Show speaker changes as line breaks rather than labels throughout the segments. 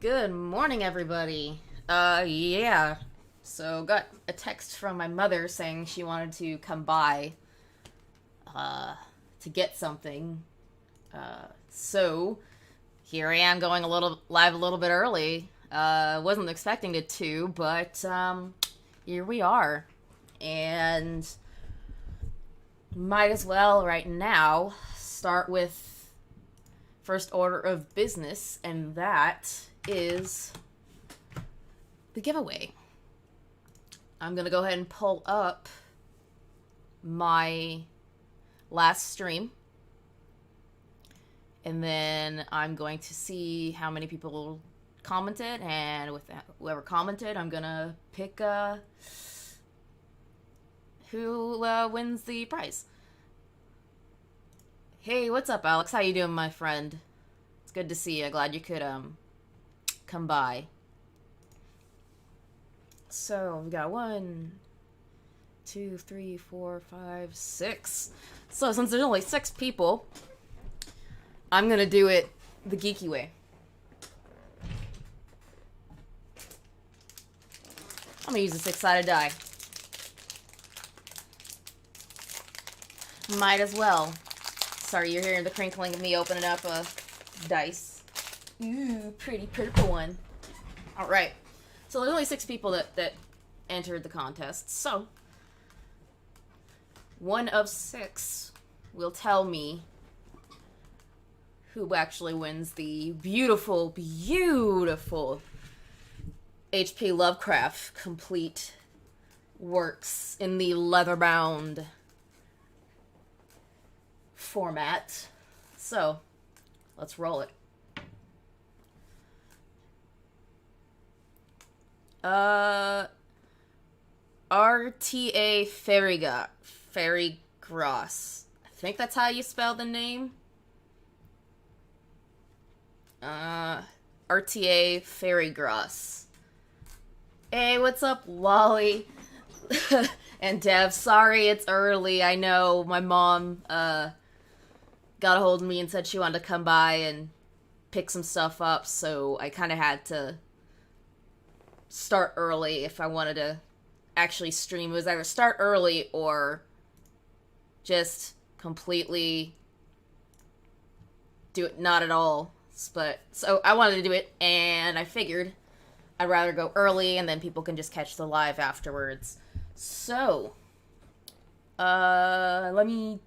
Good morning, everybody. Yeah. So, got a text from my mother saying she wanted to come by, to get something. So, here I am going live a little bit early. Wasn't expecting it to, but, here we are. And, might as well, right now, start with first order of business, and that is the giveaway. I'm gonna go ahead and pull up my last stream, and then I'm going to see how many people commented, and with whoever commented, I'm gonna pick who wins the prize. Hey, what's up, Alex? How you doing, my friend? It's good to see you. Glad you could come by. So we got 1, 2, 3, 4, 5, 6. So since there's only 6 people, I'm gonna do it the geeky way. I'm gonna use a 6-sided die. Might as well. Sorry, you're hearing the crinkling of me opening up a dice. Ooh, pretty purple one. Alright. So there's only 6 people that entered the contest. So, one of 6 will tell me who actually wins the beautiful, beautiful H.P. Lovecraft complete works in the leather-bound format. So, let's roll it. RTA Fairygross. I think that's how you spell the name. RTA Fairygross. Hey, what's up, Wally? And Dev, sorry it's early. I know my mom, got a hold of me and said she wanted to come by and pick some stuff up, so I kind of had to start early if I wanted to actually stream. It was either start early or just completely do it not at all. But so I wanted to do it, and I figured I'd rather go early and then people can just catch the live afterwards. So let me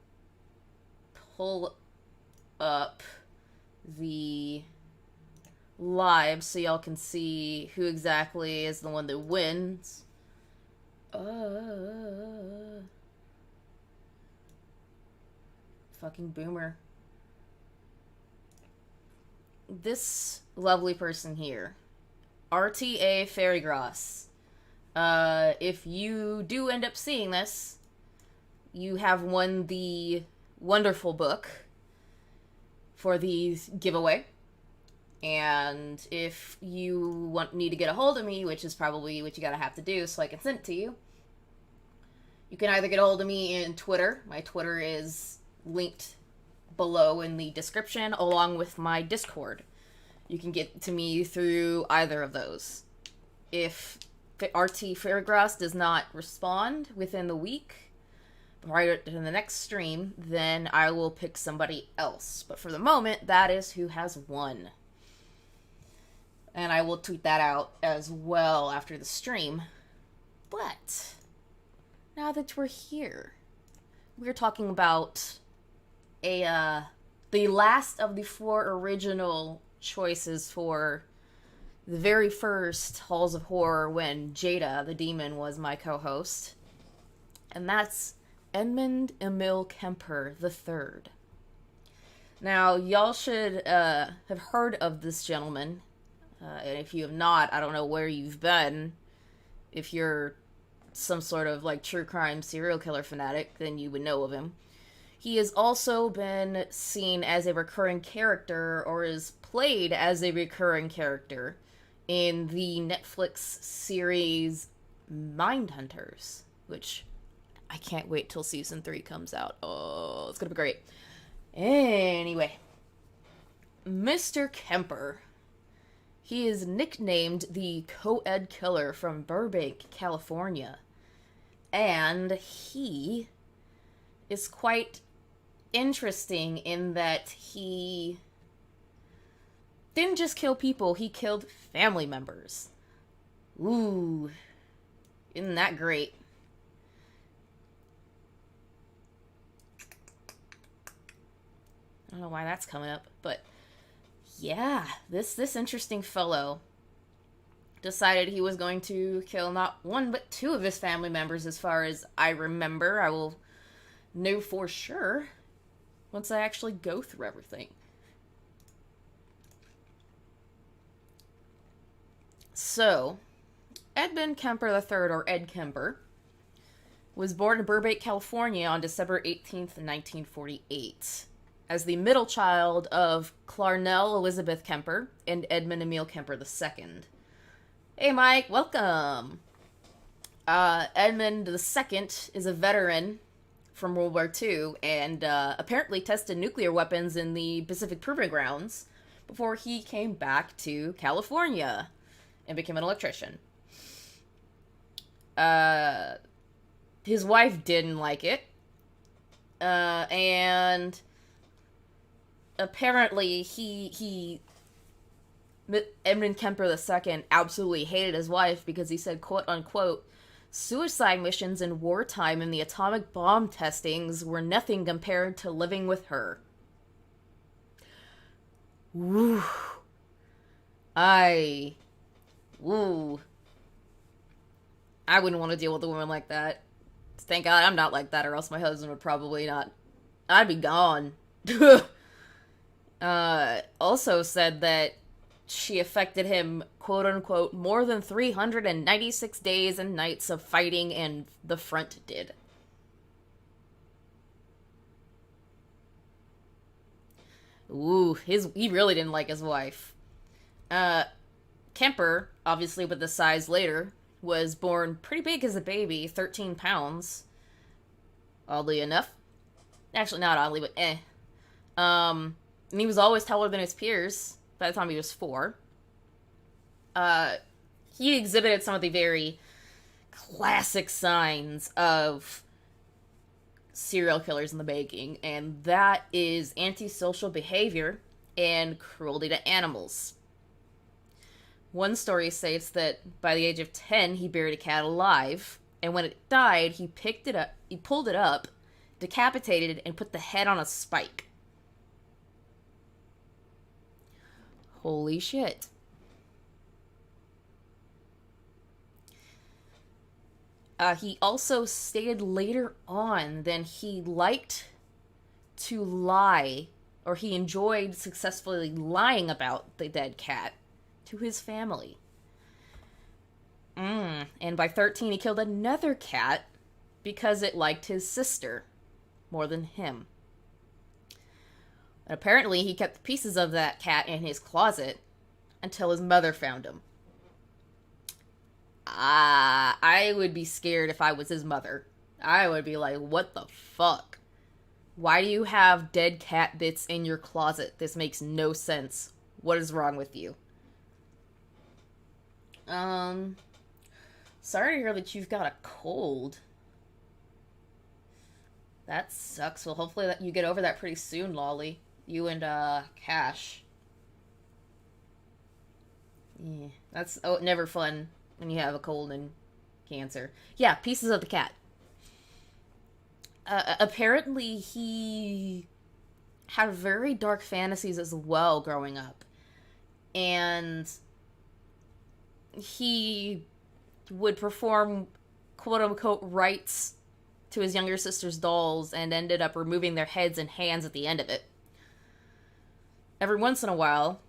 pull up the live so y'all can see who exactly is the one that wins. Fucking boomer. This lovely person here, RTA Fairygross. If you do end up seeing this, you have won the wonderful book for the giveaway. And if you need to get a hold of me, which is probably what you gotta have to do so I can send it to you, you can either get a hold of me in Twitter. My Twitter is linked below in the description, along with my Discord. You can get to me through either of those. If RT Fairgrass does not respond within the week, right in the next stream, then I will pick somebody else. But for the moment, that is who has won. And I will tweet that out as well after the stream. But now that we're here, we're talking about the last of the 4 original choices for the very first Halls of Horror when Jada, the demon, was my co-host. And that's Edmund Emil Kemper III. Now, y'all should have heard of this gentleman. And if you have not, I don't know where you've been. If you're some sort of like true crime serial killer fanatic, then you would know of him. He has also been seen as a recurring character, or is played as a recurring character, in the Netflix series Mindhunters, which I can't wait till season 3 comes out. Oh, it's gonna be great. Anyway, Mr. Kemper. He is nicknamed the co-ed killer from Burbank, California. And he is quite interesting in that he didn't just kill people, he killed family members. Ooh, isn't that great? I don't know why that's coming up, but yeah, this interesting fellow decided he was going to kill not one but two of his family members, as far as I remember. I will know for sure once I actually go through everything. So, Edmund Kemper III, or Ed Kemper, was born in Burbank, California on December 18th, 1948, as the middle child of Clarnell Elizabeth Kemper and Edmund Emil Kemper II. Hey Mike, welcome! Edmund II is a veteran from World War II and apparently tested nuclear weapons in the Pacific Proving Grounds before he came back to California and became an electrician. His wife didn't like it, and apparently Edmund Kemper II absolutely hated his wife because he said, quote unquote, suicide missions in wartime and the atomic bomb testings were nothing compared to living with her. Woo. I wouldn't want to deal with a woman like that. Thank God I'm not like that, or else my husband would probably not. I'd be gone. Also said that she affected him, quote-unquote, more than 396 days and nights of fighting, and the front did. Ooh, he really didn't like his wife. Kemper, obviously with the size later, was born pretty big as a baby, 13 pounds. Oddly enough. Actually, not oddly, but And he was always taller than his peers by the time he was 4. He exhibited some of the very classic signs of serial killers in the making, and that is antisocial behavior and cruelty to animals. One story states that by the age of 10, he buried a cat alive, and when it died, he pulled it up, decapitated it, and put the head on a spike. Holy shit. He also stated later on that he liked to lie, or he enjoyed successfully lying about the dead cat to his family. And by 13, he killed another cat because it liked his sister more than him. And apparently, he kept the pieces of that cat in his closet until his mother found him. I would be scared if I was his mother. I would be like, what the fuck? Why do you have dead cat bits in your closet? This makes no sense. What is wrong with you? Sorry to hear that you've got a cold. That sucks. Well, hopefully that you get over that pretty soon, Lolly. You and, Cash. Yeah, that's never fun when you have a cold and cancer. Yeah, pieces of the cat. Apparently he had very dark fantasies as well growing up. And he would perform quote-unquote rites to his younger sister's dolls and ended up removing their heads and hands at the end of it. Every once in a while,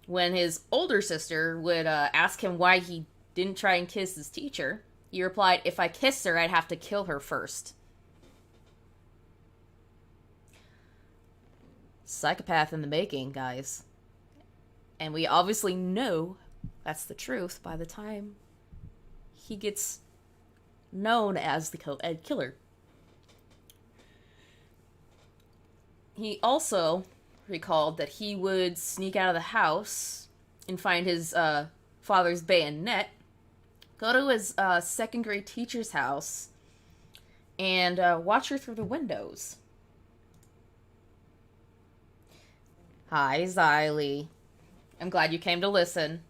when his older sister would ask him why he didn't try and kiss his teacher, he replied, if I kissed her, I'd have to kill her first. Psychopath in the making, guys. And we obviously know that's the truth by the time he gets known as the co-ed killer. He also recalled that he would sneak out of the house and find his father's bayonet, go to his second grade teacher's house and watch her through the windows. Hi, Xylee. I'm glad you came to listen.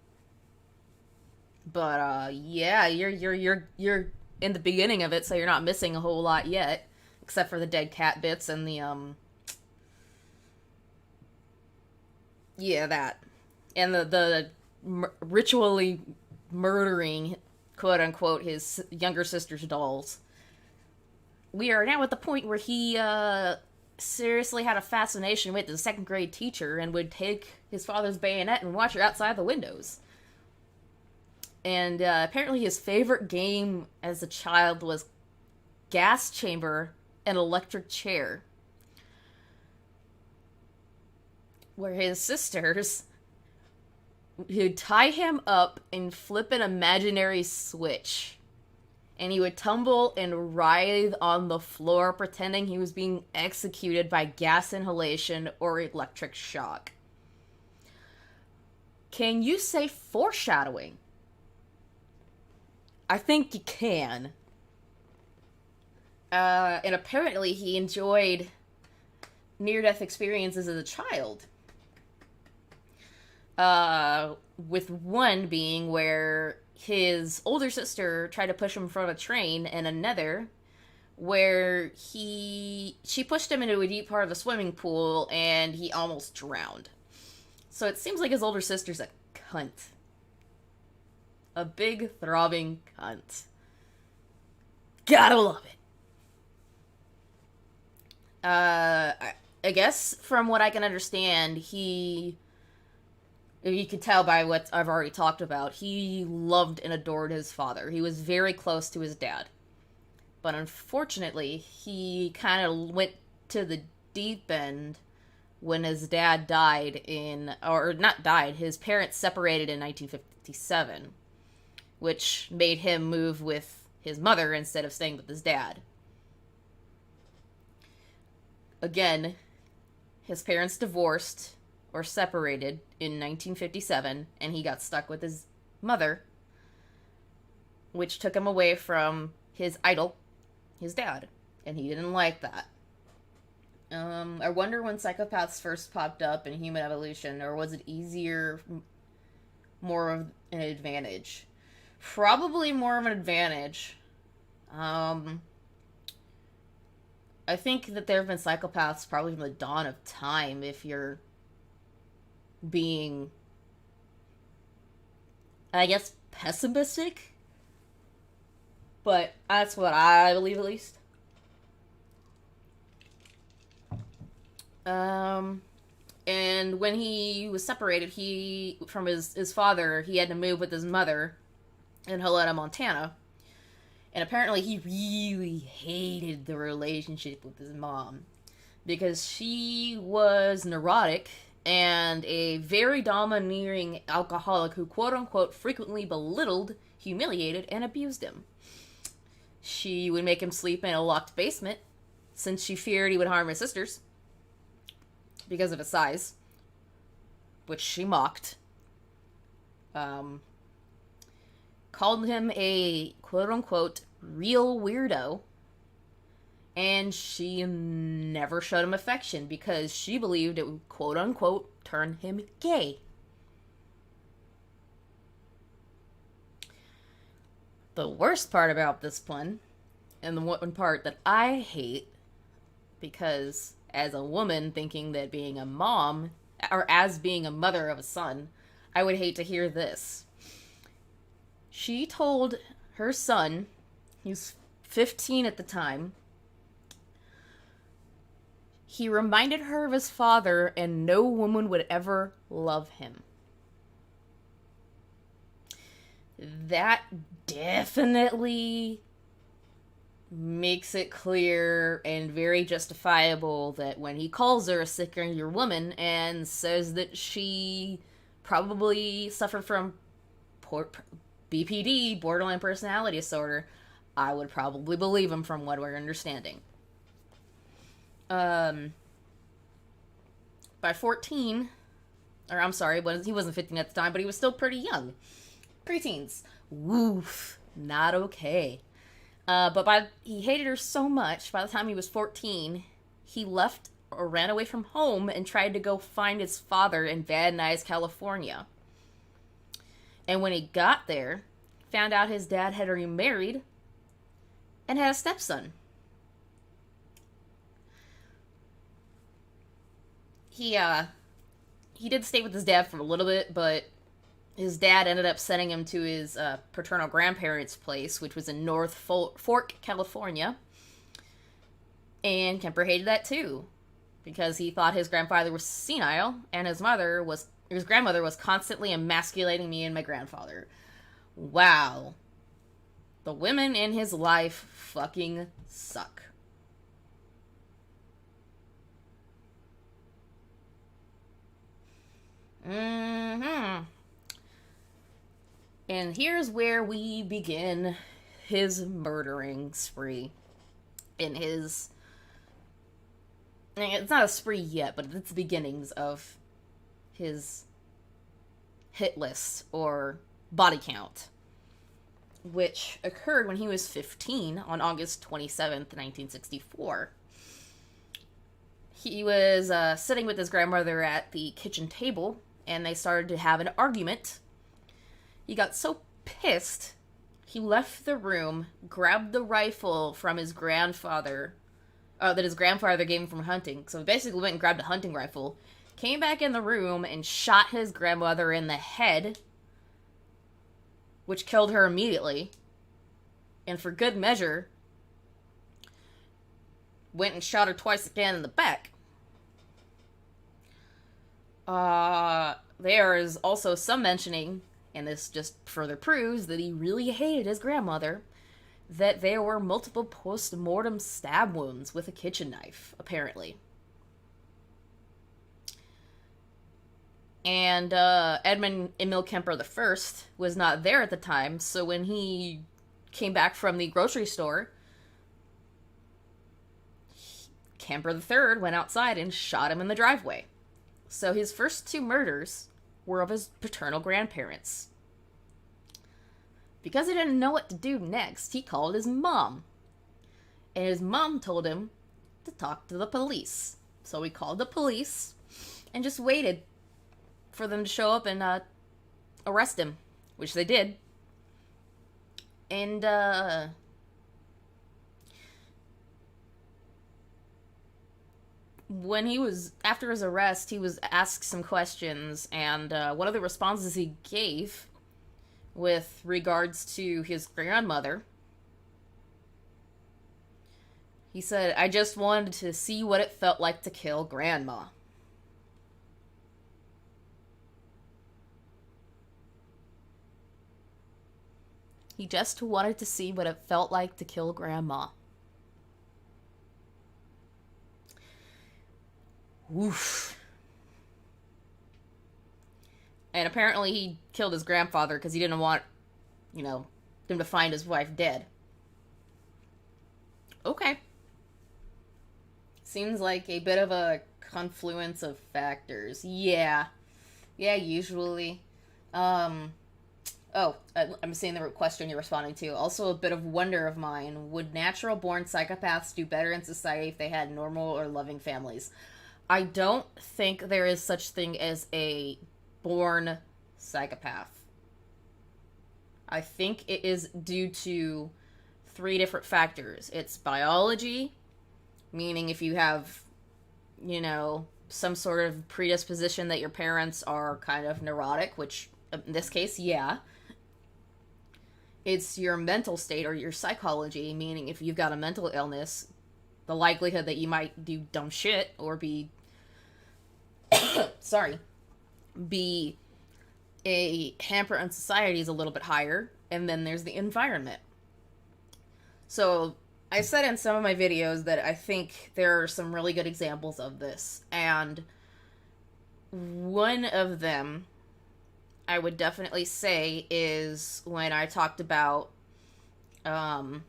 But yeah, you're in the beginning of it, so you're not missing a whole lot yet, except for the dead cat bits and the yeah, that, and the ritually murdering, quote unquote, his younger sister's dolls. We are now at the point where he seriously had a fascination with the second grade teacher and would take his father's bayonet and watch her outside the windows. And apparently his favorite game as a child was gas chamber and electric chair, where his sisters would tie him up and flip an imaginary switch, and he would tumble and writhe on the floor pretending he was being executed by gas inhalation or electric shock. Can you say foreshadowing? I think you can. And apparently he enjoyed near-death experiences as a child. With one being where his older sister tried to push him in front of a train, and another where she pushed him into a deep part of the swimming pool and he almost drowned. So it seems like his older sister's a cunt. A big, throbbing cunt. Gotta love it. I guess from what I can understand, if you could tell by what I've already talked about, he loved and adored his father. He was very close to his dad. But unfortunately, he kind of went to the deep end when his dad died his parents separated in 1957, which made him move with his mother instead of staying with his dad. Again, his parents divorced or separated in 1957, and he got stuck with his mother, which took him away from his idol, his dad, and he didn't like that. I wonder when psychopaths first popped up in human evolution, or was it easier, more of an advantage? Probably more of an advantage. I think that there have been psychopaths probably from the dawn of time, if you're being, I guess, pessimistic. But that's what I believe, at least. And when he was separated from his father, he had to move with his mother in Helena, Montana. And apparently he really hated the relationship with his mom, because she was neurotic and a very domineering alcoholic who, quote-unquote, frequently belittled, humiliated, and abused him. She would make him sleep in a locked basement, since she feared he would harm his sisters, because of his size, which she mocked. Called him a, quote-unquote, real weirdo, and she never showed him affection because she believed it would, quote-unquote, turn him gay. The worst part about this one, and the one part that I hate, because as a woman thinking that being a mom, or as being a mother of a son, I would hate to hear this. She told her son, he was 15 at the time, he reminded her of his father and no woman would ever love him. That definitely makes it clear and very justifiable that when he calls her a sick or injured woman and says that she probably suffered from BPD, borderline personality disorder, I would probably believe him from what we're understanding. By 14, Or, I'm sorry, he wasn't 15 at the time, but he was still pretty young. Preteens. Woof. Not okay. But he hated her so much, by the time he was 14, he left or ran away from home and tried to go find his father in Van Nuys, California. And when he got there, found out his dad had remarried and had a stepson. He did stay with his dad for a little bit, but his dad ended up sending him to his paternal grandparents' place, which was in North Fork, California. And Kemper hated that too, because he thought his grandfather was senile, and his grandmother was constantly emasculating me and my grandfather. Wow. The women in his life fucking suck. And here's where we begin his murdering spree. It's not a spree yet, but it's the beginnings of his hit list, or body count, which occurred when he was 15 on August 27th, 1964. He was sitting with his grandmother at the kitchen table, and they started to have an argument. He got so pissed, he left the room, grabbed the rifle from his grandfather, that his grandfather gave him from hunting. So he basically went and grabbed a hunting rifle, came back in the room, and shot his grandmother in the head, which killed her immediately. And for good measure, went and shot her twice again in the back. There is also some mentioning, and this just further proves that he really hated his grandmother, that there were multiple post-mortem stab wounds with a kitchen knife, apparently. And Edmund Emil Kemper I was not there at the time, so when he came back from the grocery store, Kemper III went outside and shot him in the driveway. So his first two murders were of his paternal grandparents. Because he didn't know what to do next, he called his mom. And his mom told him to talk to the police. So he called the police and just waited for them to show up and arrest him, which they did. And after his arrest, he was asked some questions, and one of the responses he gave with regards to his grandmother, he said, "I just wanted to see what it felt like to kill Grandma." He just wanted to see what it felt like to kill Grandma. Woof. And apparently he killed his grandfather because he didn't want, them to find his wife dead. Okay. Seems like a bit of a confluence of factors. Yeah. Yeah, usually. I'm seeing the question you're responding to. Also a bit of wonder of mine. Would natural-born psychopaths do better in society if they had normal or loving families? I don't think there is such thing as a born psychopath. I think it is due to 3 different factors. It's biology, meaning if you have, some sort of predisposition that your parents are kind of neurotic, which in this case, yeah. It's your mental state or your psychology, meaning if you've got a mental illness, the likelihood that you might do dumb shit or be be a hamper on society is a little bit higher. And then there's the environment. So I said in some of my videos that I think there are some really good examples of this. And one of them I would definitely say is when I talked about, hold on,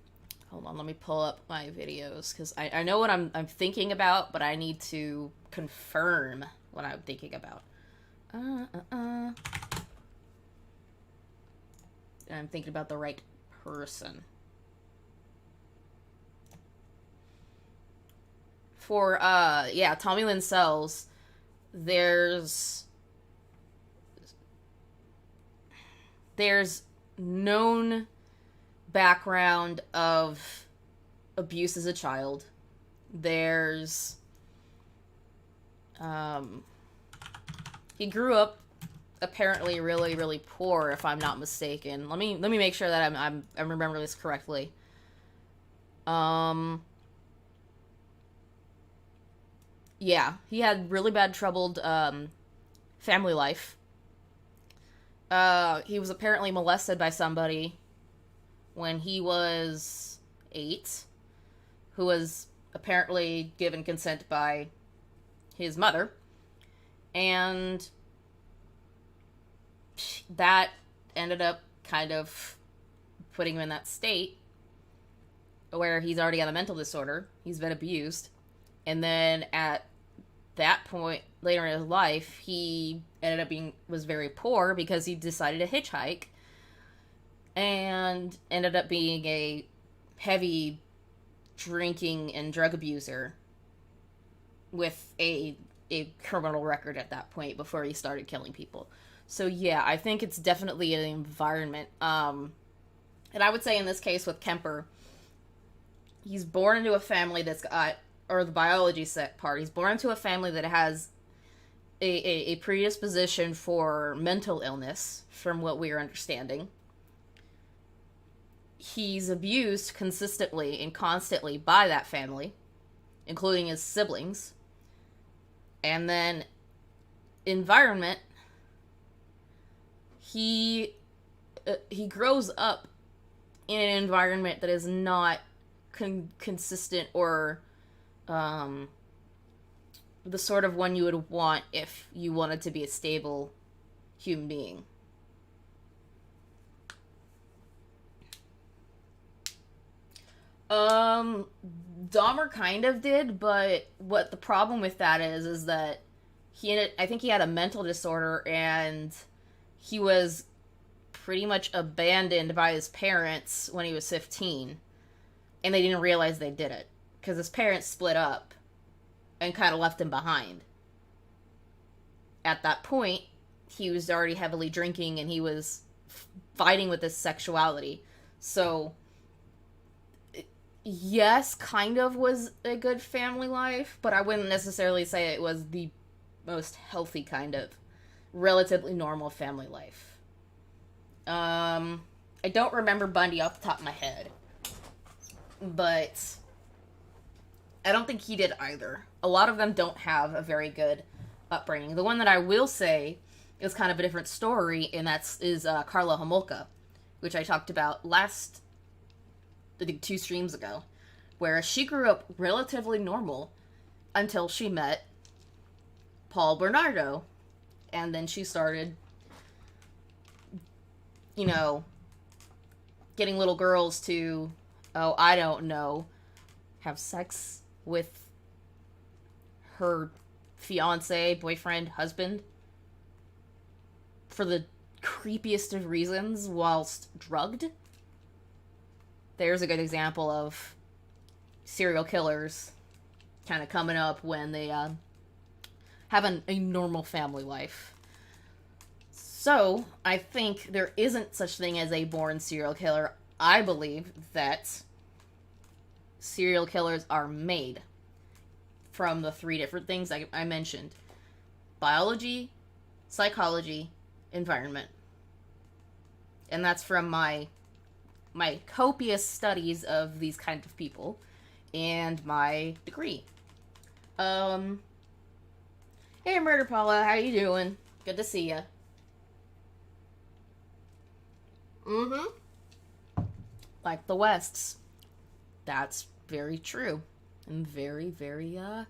let me pull up my videos, because I know what I'm thinking about, but I need to confirm what I'm thinking about. I'm thinking about the right person. For, yeah, Tommy Lynn Sells, there's known background of abuse as a child. There's, he grew up apparently really, really poor, if I'm not mistaken. Let me make sure that I'm remembering this correctly. Yeah, he had really bad troubled family life. He was apparently molested by somebody when he was 8, who was apparently given consent by his mother. And that ended up kind of putting him in that state where he's already got a mental disorder. He's been abused. And then at that point, later in his life, he ended up was very poor because he decided to hitchhike and ended up being a heavy drinking and drug abuser with a criminal record at that point before he started killing people. So yeah, I think it's definitely an environment. And I would say in this case with Kemper, he's born into a family that's got, or the biology set part, he's born into a family that has a predisposition for mental illness, from what we are understanding. He's abused consistently and constantly by that family, including his siblings. And then environment, he grows up in an environment that is not consistent or the sort of one you would want if you wanted to be a stable human being. Dahmer kind of did, but what the problem with that is that I think he had a mental disorder, and he was pretty much abandoned by his parents when he was 15, and they didn't realize they did it, because his parents split up and kind of left him behind. At that point, he was already heavily drinking, and he was fighting with his sexuality. So, yes, kind of was a good family life, but I wouldn't necessarily say it was the most healthy kind of relatively normal family life. I don't remember Bundy off the top of my head, but I don't think he did either. A lot of them don't have a very good upbringing. The one that I will say is kind of a different story, and is Carla Homoka, which I talked about last, I think, 2 streams ago, where she grew up relatively normal until she met Paul Bernardo, and then she started, getting little girls to, I don't know, have sex with her fiance, boyfriend, husband for the creepiest of reasons whilst drugged. There's a good example of serial killers kind of coming up when they have a normal family life. So, I think there isn't such thing as a born serial killer. I believe that serial killers are made from the 3 different things I mentioned: biology, psychology, environment. And that's from my copious studies of these kind of people and my degree. Hey, Murder Paula, how you doing? Good to see ya. Like the Wests. That's very true. And very, very, an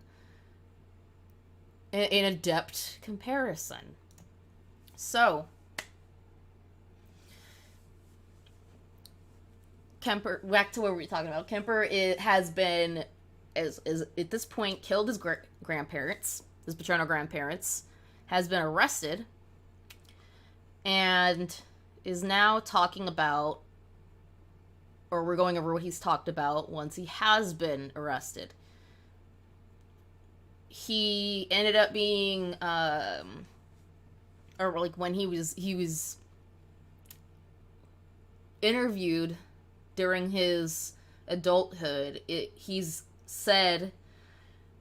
adept comparison. So, Kemper, back to what we were talking about. Kemper has been, is at this point, killed his grandparents, his paternal grandparents, has been arrested and is now talking about, or we're going over what he's talked about once he has been arrested. He ended up being, or like when he was interviewed during his adulthood, he's said,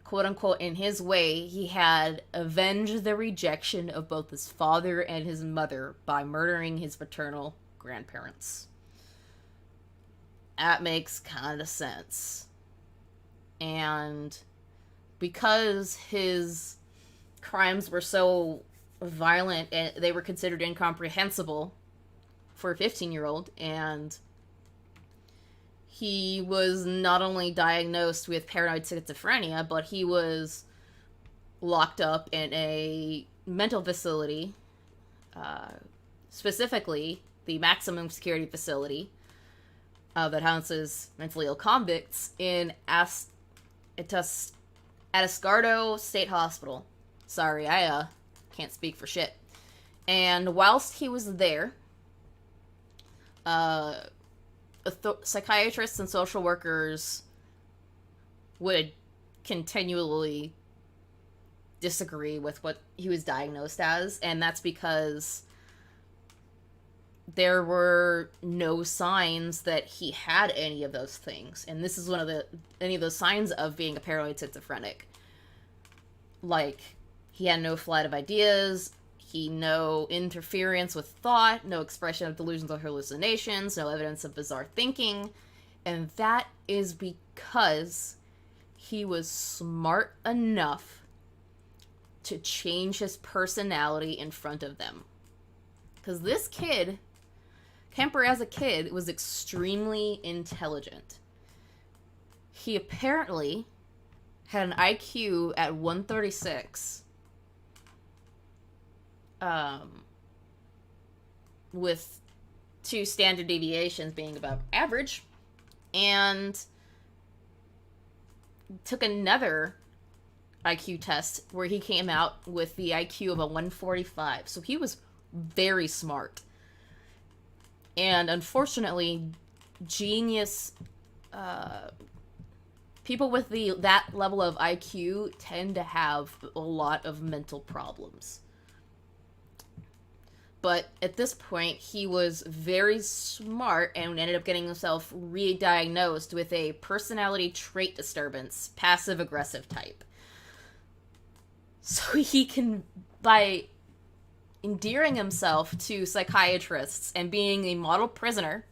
quote unquote, in his way, he had avenged the rejection of both his father and his mother by murdering his paternal grandparents. That makes kind of sense. And because his crimes were so violent and they were considered incomprehensible for a 15-year-old, and he was not only diagnosed with paranoid schizophrenia, but he was locked up in a mental facility, specifically the maximum security facility that houses mentally ill convicts in Atascardo State Hospital. Sorry, I can't speak for shit. And whilst he was there, psychiatrists and social workers would continually disagree with what he was diagnosed as, and that's because there were no signs that he had any of those things. And this is any of those signs of being a paranoid schizophrenic. Like, he had no flight of ideas, no interference with thought, no expression of delusions or hallucinations, no evidence of bizarre thinking. And that is because he was smart enough to change his personality in front of them. Because this kid, Kemper as a kid, was extremely intelligent. He apparently had an IQ at 136. With 2 standard deviations being about average, and took another IQ test where he came out with the IQ of a 145. So he was very smart. And unfortunately, genius, people with that level of IQ tend to have a lot of mental problems. But at this point, he was very smart and ended up getting himself re-diagnosed with a personality trait disturbance, passive-aggressive type. So he can, by endearing himself to psychiatrists and being a model prisoner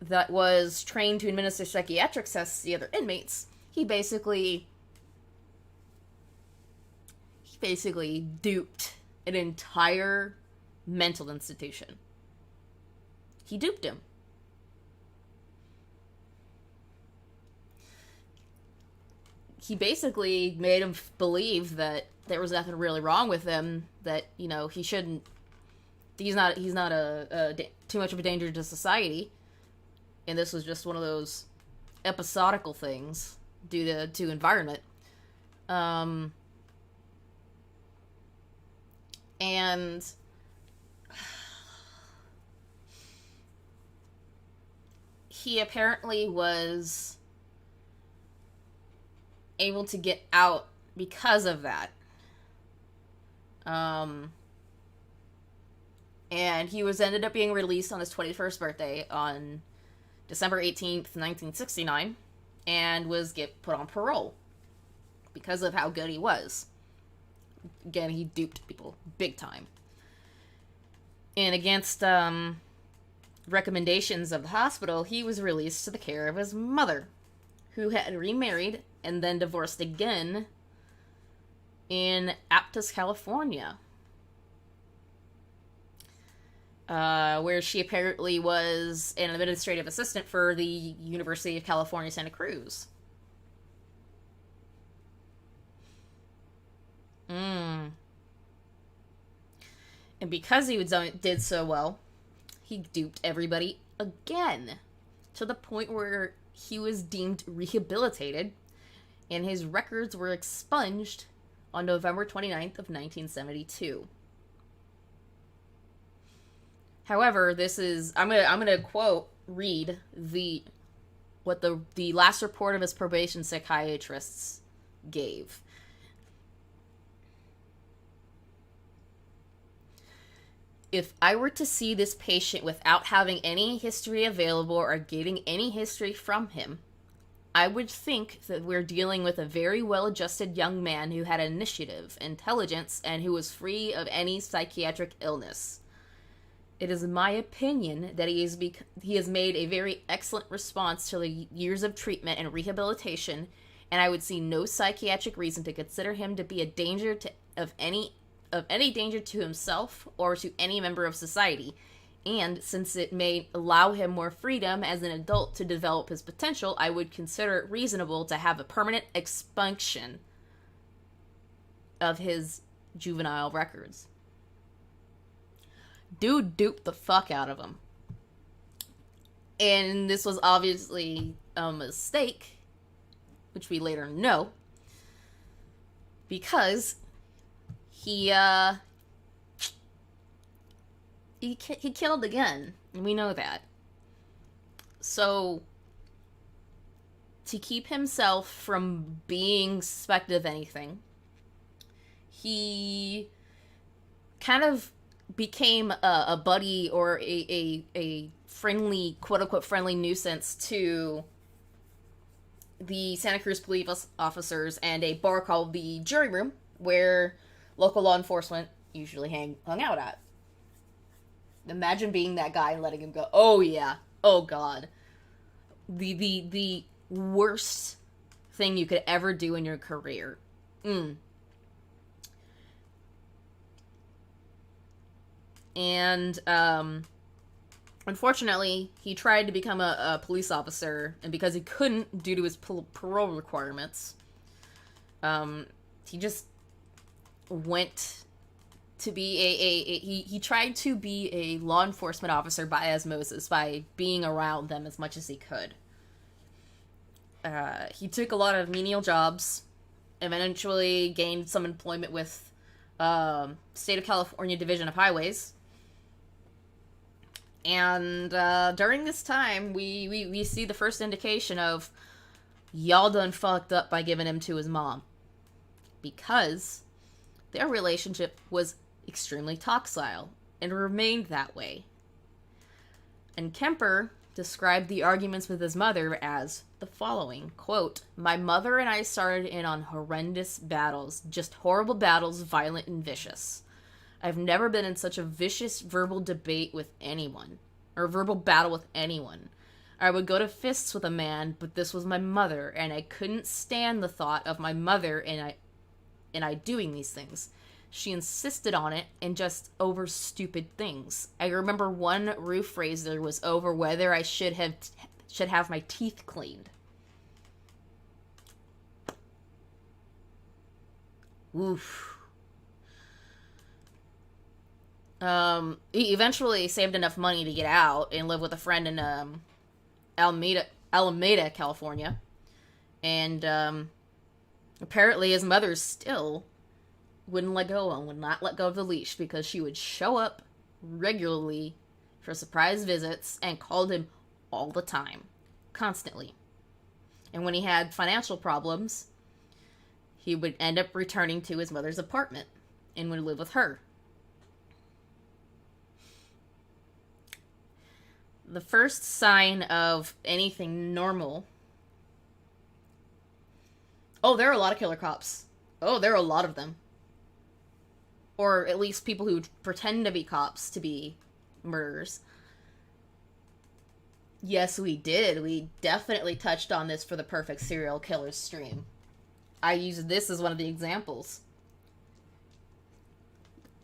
that was trained to administer psychiatric tests to the other inmates, he basically duped an entire mental institution. He duped him. He basically made him believe that there was nothing really wrong with him, that, you know, he shouldn't, he's not too much of a danger to society, and this was just one of those episodical things due to environment. And he apparently was able to get out because of that. And he ended up being released on his 21st birthday on December 18th, 1969, and was put on parole because of how good he was. Again, he duped people big time. And against recommendations of the hospital, he was released to the care of his mother, who had remarried and then divorced again in Aptos, California, where she apparently was an administrative assistant for the University of California, Santa Cruz. And because he did so well, he duped everybody again, to the point where he was deemed rehabilitated, and his records were expunged on November 29th of 1972. However, this is I'm gonna read what the last report of his probation psychiatrists gave. If I were to see this patient without having any history available or getting any history from him, I would think that we're dealing with a very well-adjusted young man who had initiative, intelligence, and who was free of any psychiatric illness. It is my opinion that he has made a very excellent response to the years of treatment and rehabilitation, and I would see no psychiatric reason to consider him to be a danger of any danger to himself or to any member of society. And since it may allow him more freedom as an adult to develop his potential, I would consider it reasonable to have a permanent expunction of his juvenile records. Dude duped the fuck out of him. And this was obviously a mistake, which we later know, because he killed again, and we know that. So, to keep himself from being suspected of anything, he kind of became a buddy or a friendly, quote-unquote friendly nuisance to the Santa Cruz police officers and a bar called the Jury Room, where local law enforcement usually hung out at. Imagine being that guy and letting him go. Oh yeah. Oh god. The worst thing you could ever do in your career. And unfortunately, he tried to become a police officer, and because he couldn't due to his parole requirements, he just went to be he tried to be a law enforcement officer by osmosis, by being around them as much as he could. He took a lot of menial jobs, eventually gained some employment with State of California Division of Highways. And during this time, we see the first indication of y'all done fucked up by giving him to his mom. Because their relationship was extremely toxic and remained that way. And Kemper described the arguments with his mother as the following, quote, "My mother and I started in on horrendous battles, just horrible battles, violent and vicious. I've never been in such a vicious verbal debate with anyone, or verbal battle with anyone. I would go to fists with a man, but this was my mother, and I couldn't stand the thought of my mother and I doing these things. She insisted on it, and just over stupid things. I remember one roof raiser was over whether I should have my teeth cleaned." Oof. He eventually saved enough money to get out and live with a friend in Alameda, California. And apparently his mother still wouldn't let go and would not let go of the leash, because she would show up regularly for surprise visits and called him all the time, constantly. And when he had financial problems, he would end up returning to his mother's apartment and would live with her. The first sign of anything normal... Oh, there are a lot of killer cops. Oh, there are a lot of them. Or at least people who pretend to be cops to be murderers. Yes, we did. We definitely touched on this for the Perfect Serial Killers stream. I used this as one of the examples.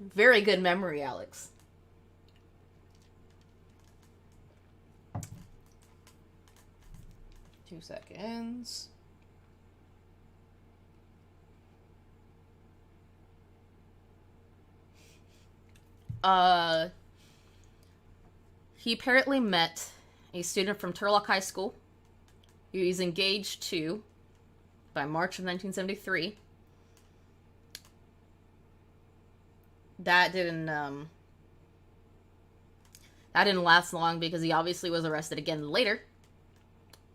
Very good memory, Alex. Two seconds. He apparently met a student from Turlock High School who he's engaged to by March of 1973. that didn't last long because he obviously was arrested again later.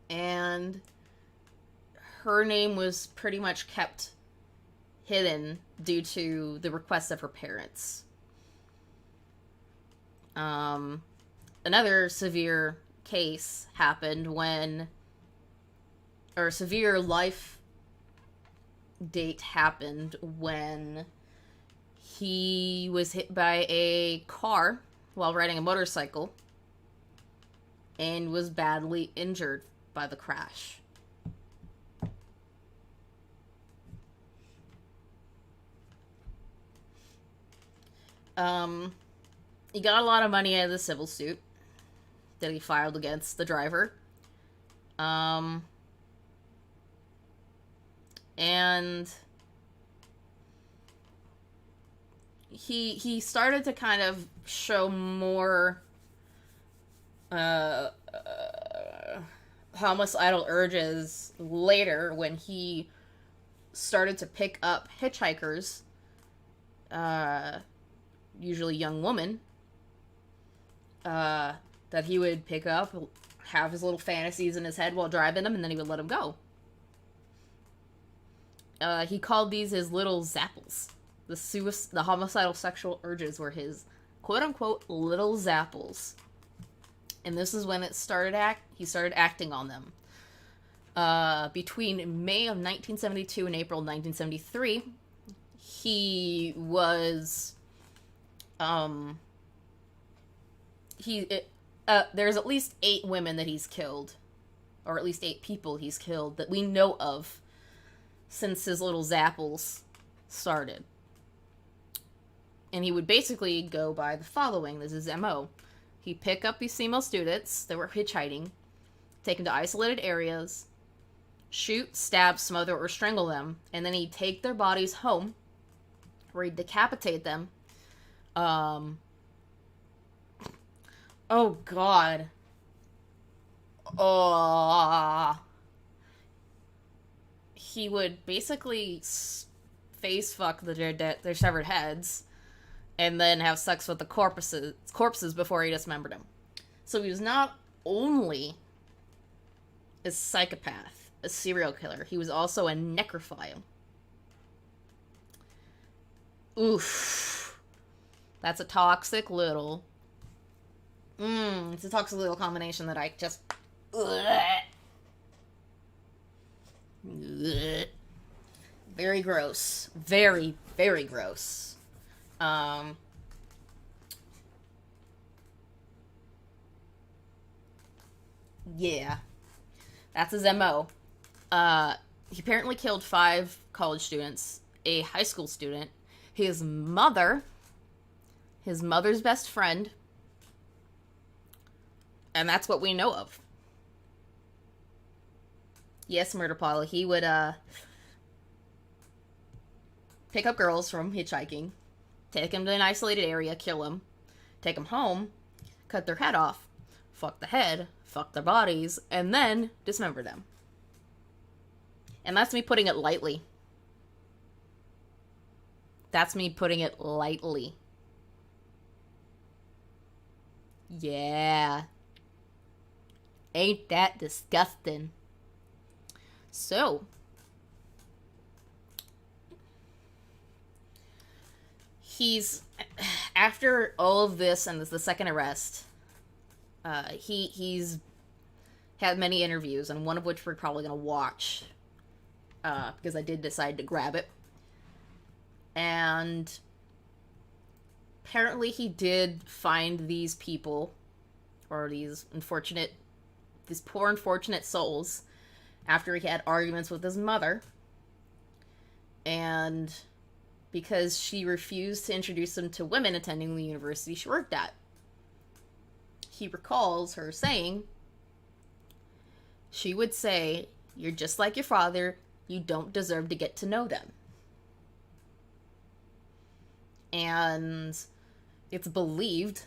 And her name was pretty much kept hidden due to the requests of her parents. Another severe case happened or severe life date happened when he was hit by a car while riding a motorcycle and was badly injured by the crash. He got a lot of money out of the civil suit that he filed against the driver. And he started to kind of show more homicidal urges later when he started to pick up hitchhikers, usually young women, that he would pick up, have his little fantasies in his head while driving them, and then he would let them go. He called these his little zapples. The homicidal sexual urges were his quote-unquote little zapples. And this is when he started acting on them. Between May of 1972 and April 1973, he was... there's at least 8 women that he's killed. Or at least 8 people he's killed that we know of since his little zapples started. And he would basically go by the following. This is his MO. He'd pick up these female students that were hitchhiking, take them to isolated areas, shoot, stab, smother, or strangle them, and then he'd take their bodies home, where he'd decapitate them. Oh, God. He would basically face fuck their severed heads, and then have sex with the corpses before he dismembered them. So he was not only a psychopath, a serial killer, he was also a necrophile. Oof. That's a toxic little... it's a toxic little combination that I just... Very gross. Very, very gross. Yeah. That's his MO. He apparently killed 5 college students, a high school student, his mother's best friend, and that's what we know of. Yes, Murder Pilot. He would, pick up girls from hitchhiking, take them to an isolated area, kill them, take them home, cut their head off, fuck the head, fuck their bodies, and then dismember them. And that's me putting it lightly. That's me putting it lightly. Yeah. Ain't that disgusting? So, after all of this and the second arrest, he's had many interviews, and one of which we're probably going to watch, because I did decide to grab it. And apparently he did find these people, or these poor unfortunate souls, after he had arguments with his mother, and because she refused to introduce him to women attending the university she worked at. He recalls her saying, she would say, "You're just like your father, you don't deserve to get to know them." And it's believed,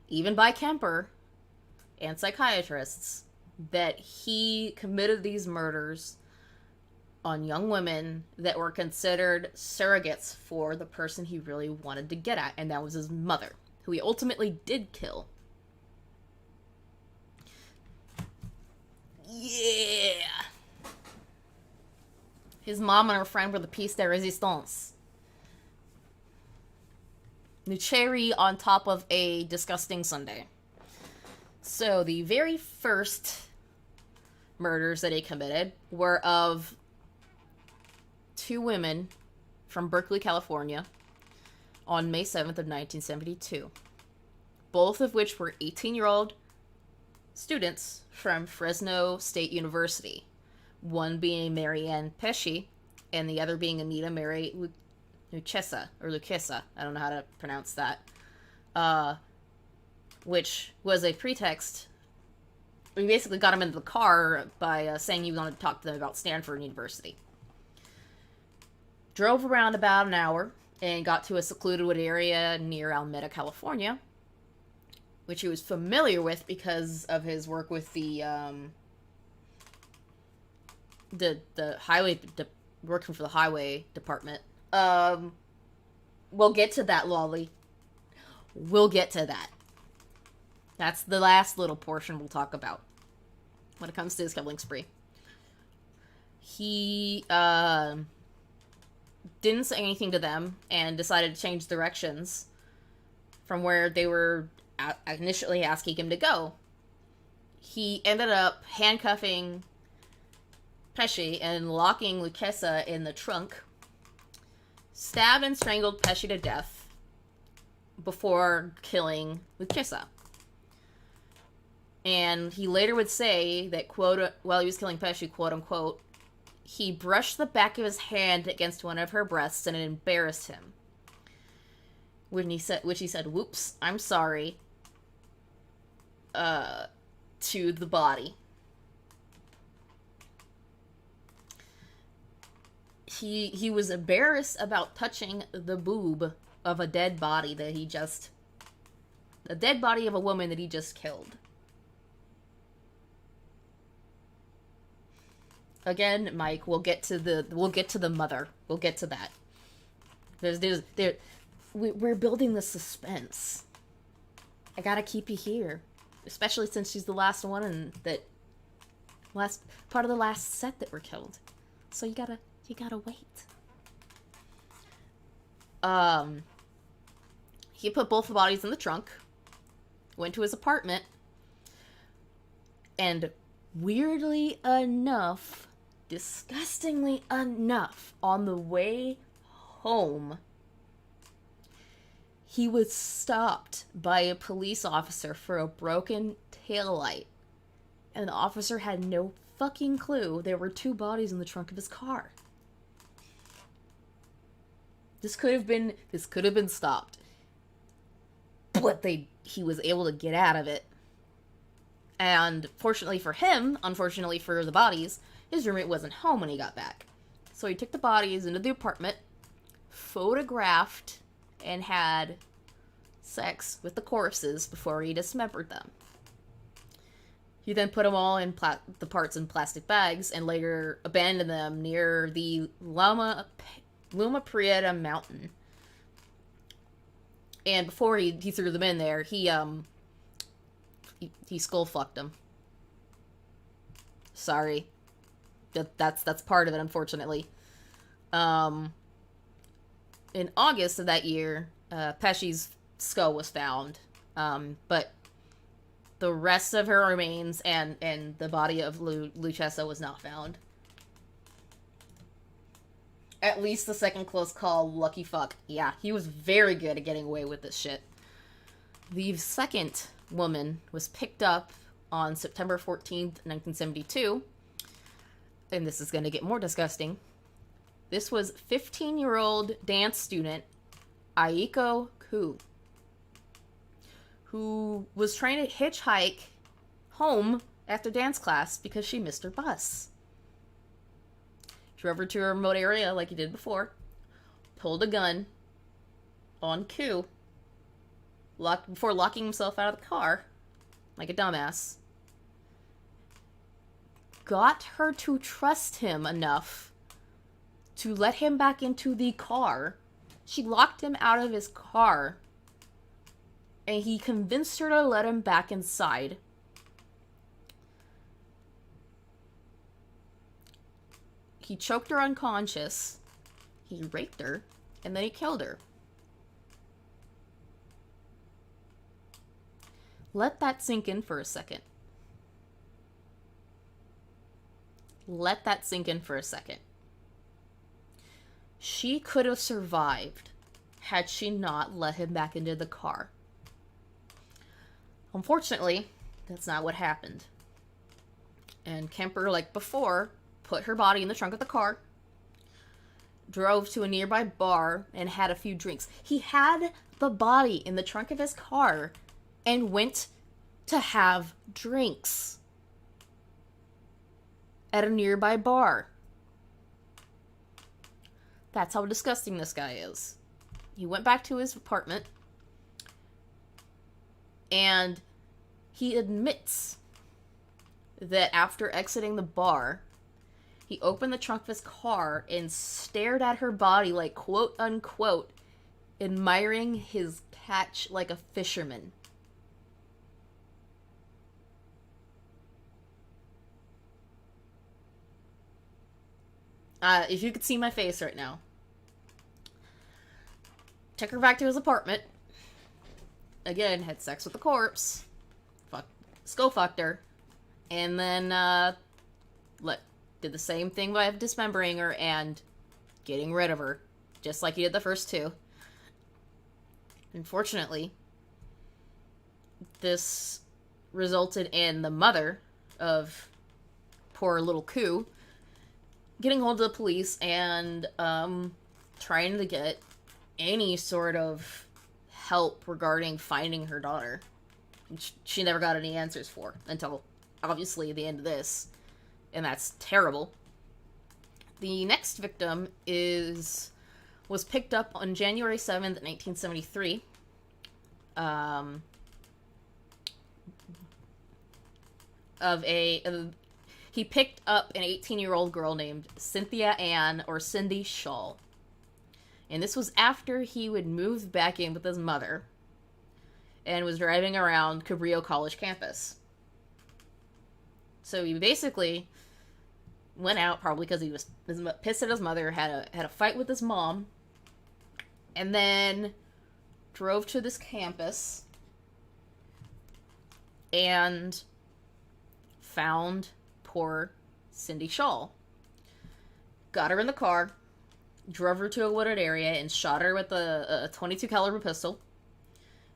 even by Kemper and psychiatrists, that he committed these murders on young women that were considered surrogates for the person he really wanted to get at, and that was his mother, who he ultimately did kill. Yeah! His mom and her friend were the piece de resistance. The cherry on top of a disgusting sundae. So, the very first murders that he committed were of 2 women from Berkeley, California, on May 7th of 1972. Both of which were 18-year-old students from Fresno State University. One being Marianne Pesci, and the other being Anita Mary Lucchesa. I don't know how to pronounce that. Which was a pretext. We basically got him into the car by saying he wanted to talk to them about Stanford University. Drove around about an hour and got to a secluded wood area near Alameda, California, which he was familiar with because of his work with the highway, working for the highway department. We'll get to that, Lolly. We'll get to that. That's the last little portion we'll talk about when it comes to his killing spree. He didn't say anything to them and decided to change directions from where they were initially asking him to go. He ended up handcuffing Pesci and locking Lucchesa in the trunk, stabbed and strangled Pesci to death before killing Lucchesa. And he later would say that, quote, while he was killing Pesci, quote unquote, he brushed the back of his hand against one of her breasts and it embarrassed him. Which he said, whoops, I'm sorry, to the body. He was embarrassed about touching the boob of a dead body that the dead body of a woman that he just killed. Again, Mike, we'll get to the mother. We'll get to that. We're building the suspense. I gotta keep you here, especially since she's the last one and last part of the last set that were killed. So you gotta wait. He put both the bodies in the trunk, went to his apartment, and weirdly enough, disgustingly enough, on the way home, he was stopped by a police officer for a broken taillight. And the officer had no fucking clue there were 2 bodies in the trunk of his car. This could have been stopped. But he was able to get out of it. And fortunately for him, unfortunately for the bodies, his roommate wasn't home when he got back. So he took the bodies into the apartment, photographed, and had sex with the corpses before he dismembered them. He then put them all in the parts in plastic bags and later abandoned them near the Loma Prieta mountain. And before he threw them in there, he skull fucked them. Sorry. That's part of it, unfortunately. In August of that year, Pesci's skull was found. But the rest of her remains and the body of Lucchesa was not found. At least the second close call, lucky fuck. Yeah, he was very good at getting away with this shit. The second woman was picked up on September 14th, 1972. And this is going to get more disgusting. This was 15-year-old dance student Aiko Ku, who was trying to hitchhike home after dance class because she missed her bus. Drove her to a remote area like he did before, pulled a gun on Ku, before locking himself out of the car like a dumbass, got her to trust him enough to let him back into the car. She locked him out of his car, and he convinced her to let him back inside. He choked her unconscious, he raped her, and then he killed her. Let that sink in for a second. Let that sink in for a second. She could have survived had she not let him back into the car. Unfortunately, that's not what happened. And Kemper, like before, put her body in the trunk of the car, drove to a nearby bar, and had a few drinks. He had the body in the trunk of his car and went to have drinks at a nearby bar. That's how disgusting this guy is. He went back to his apartment, and he admits that after exiting the bar, he opened the trunk of his car and stared at her body like, quote unquote, admiring his catch like a fisherman. If you could see my face right now. Took her back to his apartment. Again, had sex with the corpse. Skull-fucked her. And then, did the same thing by dismembering her and getting rid of her. Just like he did the first two. Unfortunately, this resulted in the mother of poor little Koo getting hold of the police and trying to get any sort of help regarding finding her daughter, which she never got any answers for until obviously the end of this, and that's terrible. The next victim was picked up on January 7th, 1973. He picked up an 18-year-old girl named Cynthia Ann, or Cindy Shaw. And this was after he would move back in with his mother and was driving around Cabrillo College campus. So he basically went out, probably because he was pissed at his mother, had a fight with his mom, and then drove to this campus and found poor Cindy Shaw. Got her in the car, drove her to a wooded area, and shot her with a .22 caliber pistol.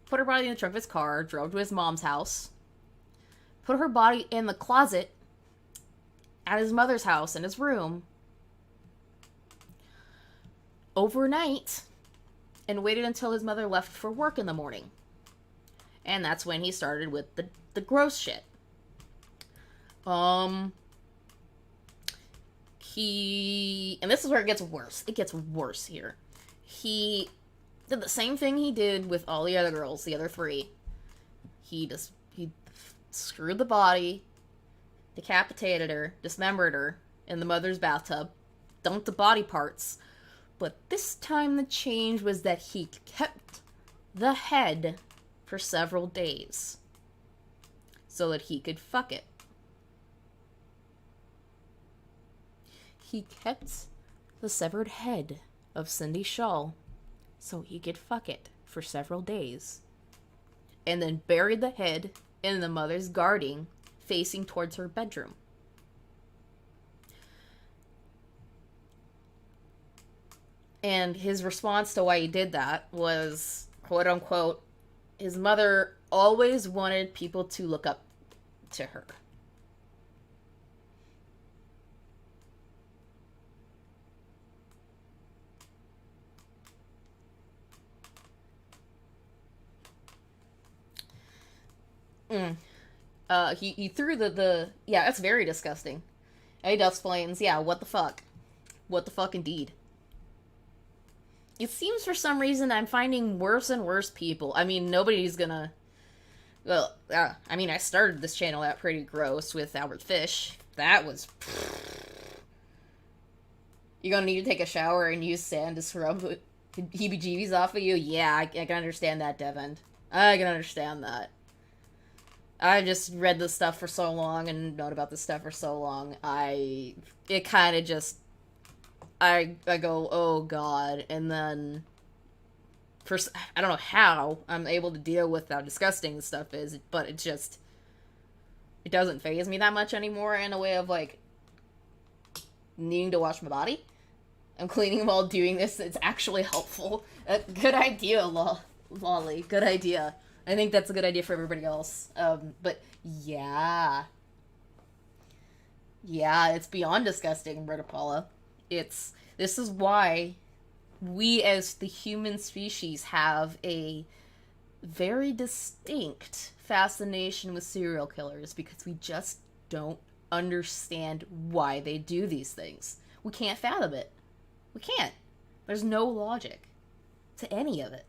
Put her body in the trunk of his car, drove to his mom's house, put her body in the closet at his mother's house in his room overnight, and waited until his mother left for work in the morning. And that's when he started with the gross shit. And this is where it gets worse. It gets worse here. He did the same thing he did with all the other girls, the other three. He screwed the body, decapitated her, dismembered her in the mother's bathtub, dumped the body parts. But this time the change was that he kept the head for several days so that he could fuck it. He kept the severed head of Cindy Shaw so he could fuck it for several days, and then buried the head in the mother's garden facing towards her bedroom. And his response to why he did that was, quote unquote, his mother always wanted people to look up to her. He threw yeah, that's very disgusting. He explains, yeah, what the fuck? What the fuck indeed. It seems for some reason I'm finding worse and worse people. I mean, nobody's gonna... Well, I mean, I started this channel out pretty gross with Albert Fish. That was... You're gonna need to take a shower and use sand to scrub the heebie-jeebies off of you? Yeah, I can understand that, Devin. I can understand that. I've just read this stuff for so long and known about this stuff for so long. It kind of just, I go, oh god, and then, I don't know how I'm able to deal with how disgusting this stuff is, but it doesn't faze me that much anymore in a way of, like, needing to wash my body. I'm cleaning while doing this. It's actually helpful. Good idea, Lolly. Good idea. I think that's a good idea for everybody else. But yeah. Yeah, it's beyond disgusting, Brita Paula. This is why we as the human species have a very distinct fascination with serial killers, because we just don't understand why they do these things. We can't fathom it. We can't. There's no logic to any of it.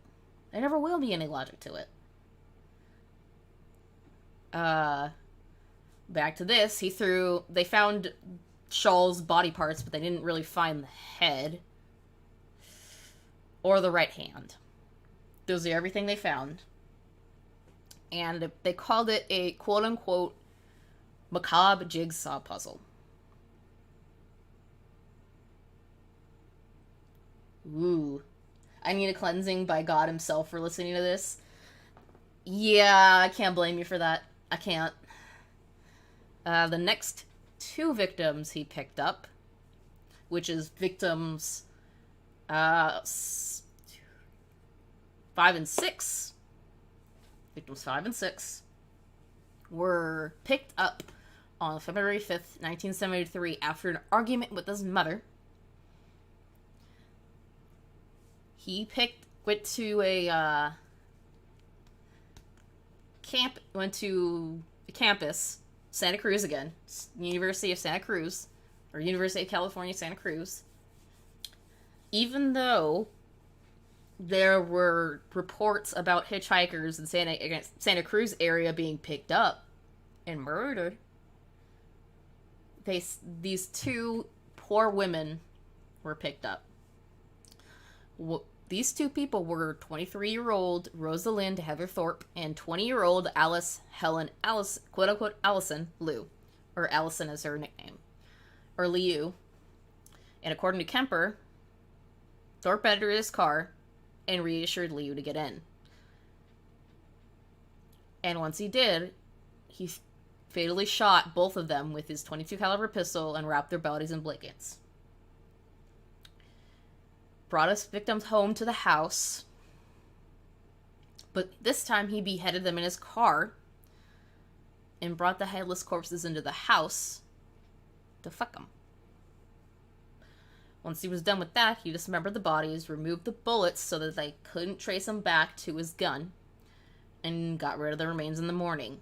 There never will be any logic to it. Back to this, they found Shaw's body parts, but they didn't really find the head. Or the right hand. Those are everything they found. And they called it a quote-unquote macabre jigsaw puzzle. Ooh. I need a cleansing by God himself for listening to this. Yeah, I can't blame you for that. I can't. The next two victims he picked up, which is victims 5 and 6. Victims 5 and 6 were picked up on February 5th, 1973, after an argument with his mother. He went to a campus, Santa Cruz again, University of Santa Cruz, or University of California, Santa Cruz. Even though there were reports about hitchhikers in Santa Cruz area being picked up and murdered, these two poor women were picked up. These two people were 23-year-old Rosalind Heather Thorpe and 20-year-old quote-unquote Allison Liu, or Allison is her nickname, or Liu. And according to Kemper, Thorpe entered his car and reassured Liu to get in. And once he did, he fatally shot both of them with his .22 caliber pistol and wrapped their bodies in blankets. Brought his victims home to the house, but this time he beheaded them in his car and brought the headless corpses into the house to fuck them. Once he was done with that, he dismembered the bodies, removed the bullets so that they couldn't trace them back to his gun, and got rid of the remains in the morning.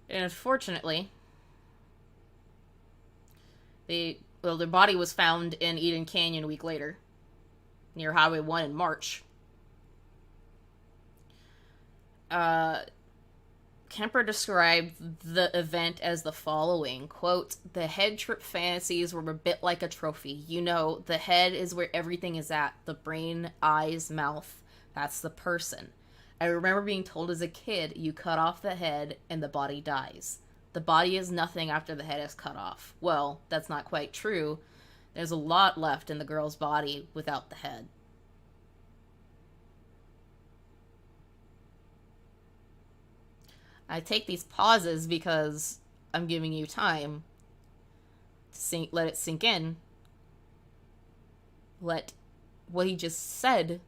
And unfortunately, their body was found in Eden Canyon a week later, near Highway 1 in March. Kemper described the event as the following, quote, "The head trip fantasies were a bit like a trophy. You know, the head is where everything is at. The brain, eyes, mouth, that's the person. I remember being told as a kid, you cut off the head and the body dies. The body is nothing after the head is cut off. Well, that's not quite true. There's a lot left in the girl's body without the head." I take these pauses because I'm giving you time to let it sink in. Let what he just said,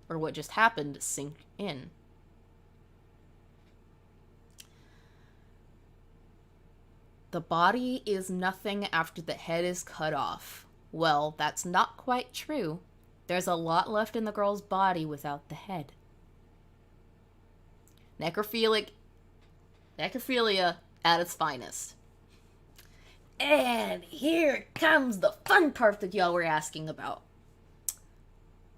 or what just happened, sink in. The body is nothing after the head is cut off. Well, that's not quite true. There's a lot left in the girl's body without the head. Necrophilia at its finest. And here comes the fun part that y'all were asking about.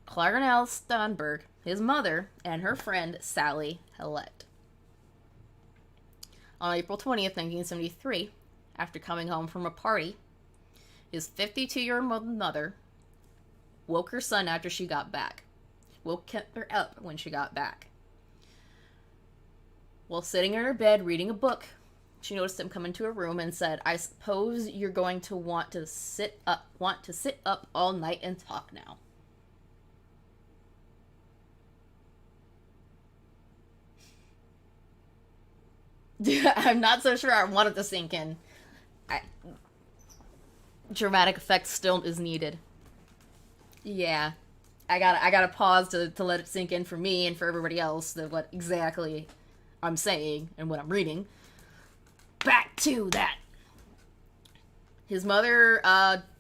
Clarnell Stonberg, his mother, and her friend Sally Hillette. On April 20th, 1973, after coming home from a party, his 52-year-old mother woke her son after she got back. Woke her up when she got back. While sitting in her bed reading a book, she noticed him come into her room and said, "I suppose you're going to want to sit up all night and talk now." I'm not so sure I want it to sink in. Dramatic effect still is needed. Yeah. I gotta pause to let it sink in for me and for everybody else that what exactly I'm saying and what I'm reading. Back to that. His mother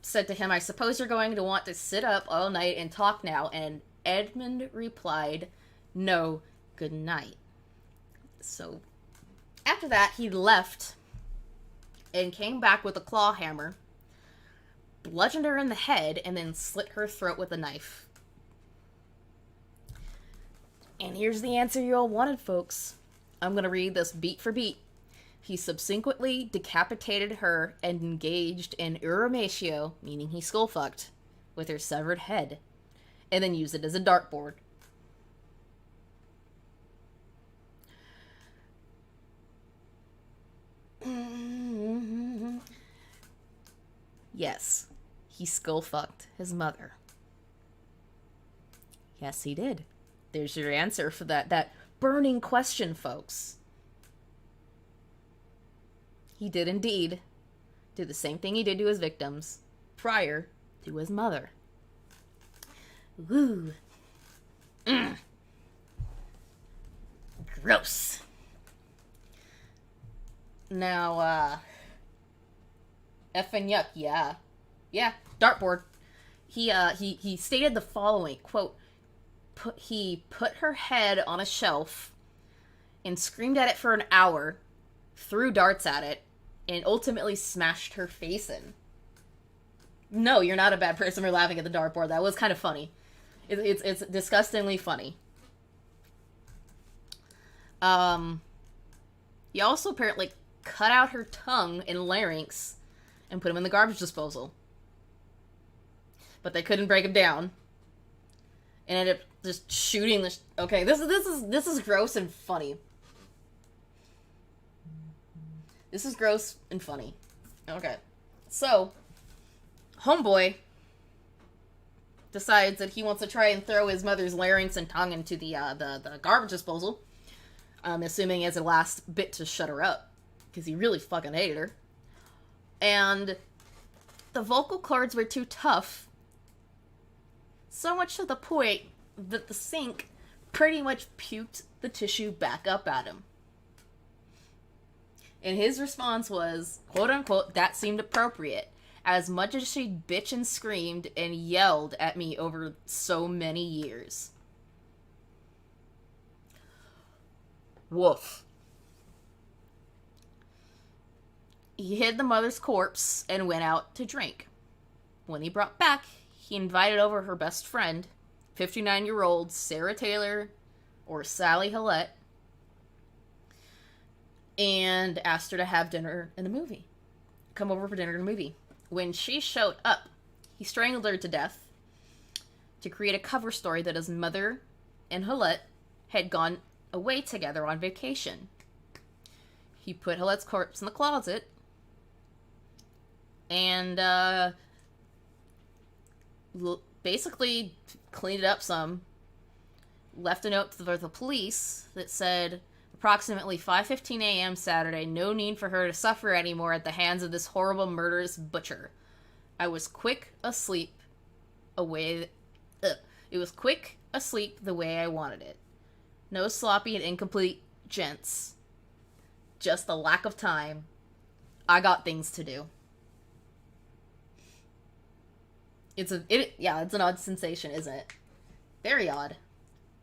said to him, "I suppose you're going to want to sit up all night and talk now," and Edmund replied, "No, good night." So, after that, he left and came back with a claw hammer, bludgeoned her in the head, and then slit her throat with a knife. And here's the answer you all wanted, folks. I'm going to read this beat for beat. He subsequently decapitated her and engaged in uramatio, meaning he skull-fucked, with her severed head, and then used it as a dartboard. Yes, he skull-fucked his mother. Yes, he did. There's your answer for that burning question, folks. He did indeed do the same thing he did to his victims prior to his mother. Woo. Gross. Now, effing yuck, yeah. Yeah, dartboard. He stated the following, quote, he put her head on a shelf and screamed at it for an hour, threw darts at it, and ultimately smashed her face in. No, you're not a bad person for laughing at the dartboard. That was kind of funny. It's disgustingly funny. He also apparently cut out her tongue and larynx and put him in the garbage disposal. But they couldn't break him down. And ended up just shooting the... Okay, this is gross and funny. This is gross and funny. Okay. So, homeboy decides that he wants to try and throw his mother's larynx and tongue into the garbage disposal. Assuming as a last bit to shut her up. Because he really fucking hated her. And the vocal cords were too tough. So much to the point that the sink pretty much puked the tissue back up at him. And his response was, quote unquote, "That seemed appropriate, as much as she bitched and screamed and yelled at me over so many years." Woof. He hid the mother's corpse and went out to drink. When he brought back, he invited over her best friend, 59-year-old Sarah Taylor, or Sally Hillette, and asked her to have dinner in a movie. Come over for dinner in a movie. When she showed up, he strangled her to death to create a cover story that his mother and Hillette had gone away together on vacation. He put Hillette's corpse in the closet and basically cleaned it up some, left a note for the police that said, "Approximately 5:15 a.m. Saturday, no need for her to suffer anymore at the hands of this horrible murderous butcher. I was quick asleep away. It was quick asleep the way I wanted it. No sloppy and incomplete gents. Just a lack of time. I got things to do." It's an odd sensation, isn't it? Very odd.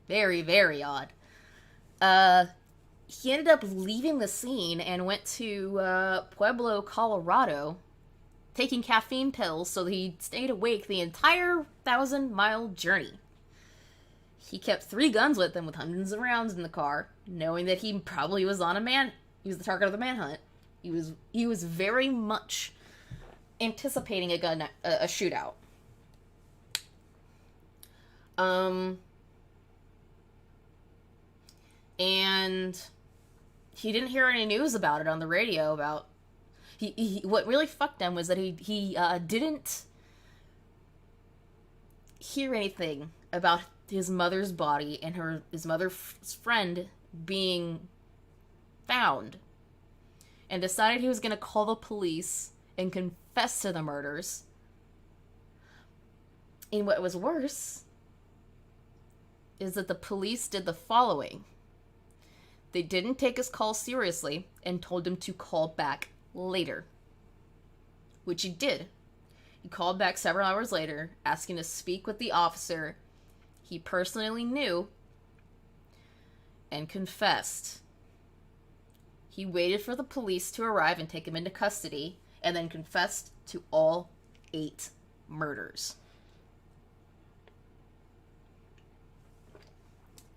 Very, very odd. He ended up leaving the scene and went to Pueblo, Colorado, taking caffeine pills so that he stayed awake the entire 1,000-mile journey. He kept 3 guns with him with hundreds of rounds in the car, knowing that he probably was he was the target of the manhunt. He was very much anticipating a shootout. And he didn't hear any news about it on the radio. About what really fucked him was that he didn't hear anything about his mother's body and his mother's friend being found, and decided he was going to call the police and confess to the murders. And what was worse is that the police did the following. They didn't take his call seriously and told him to call back later, which he did. He called back several hours later, asking to speak with the officer he personally knew, and confessed. He waited for the police to arrive and take him into custody, and then confessed to all 8 murders.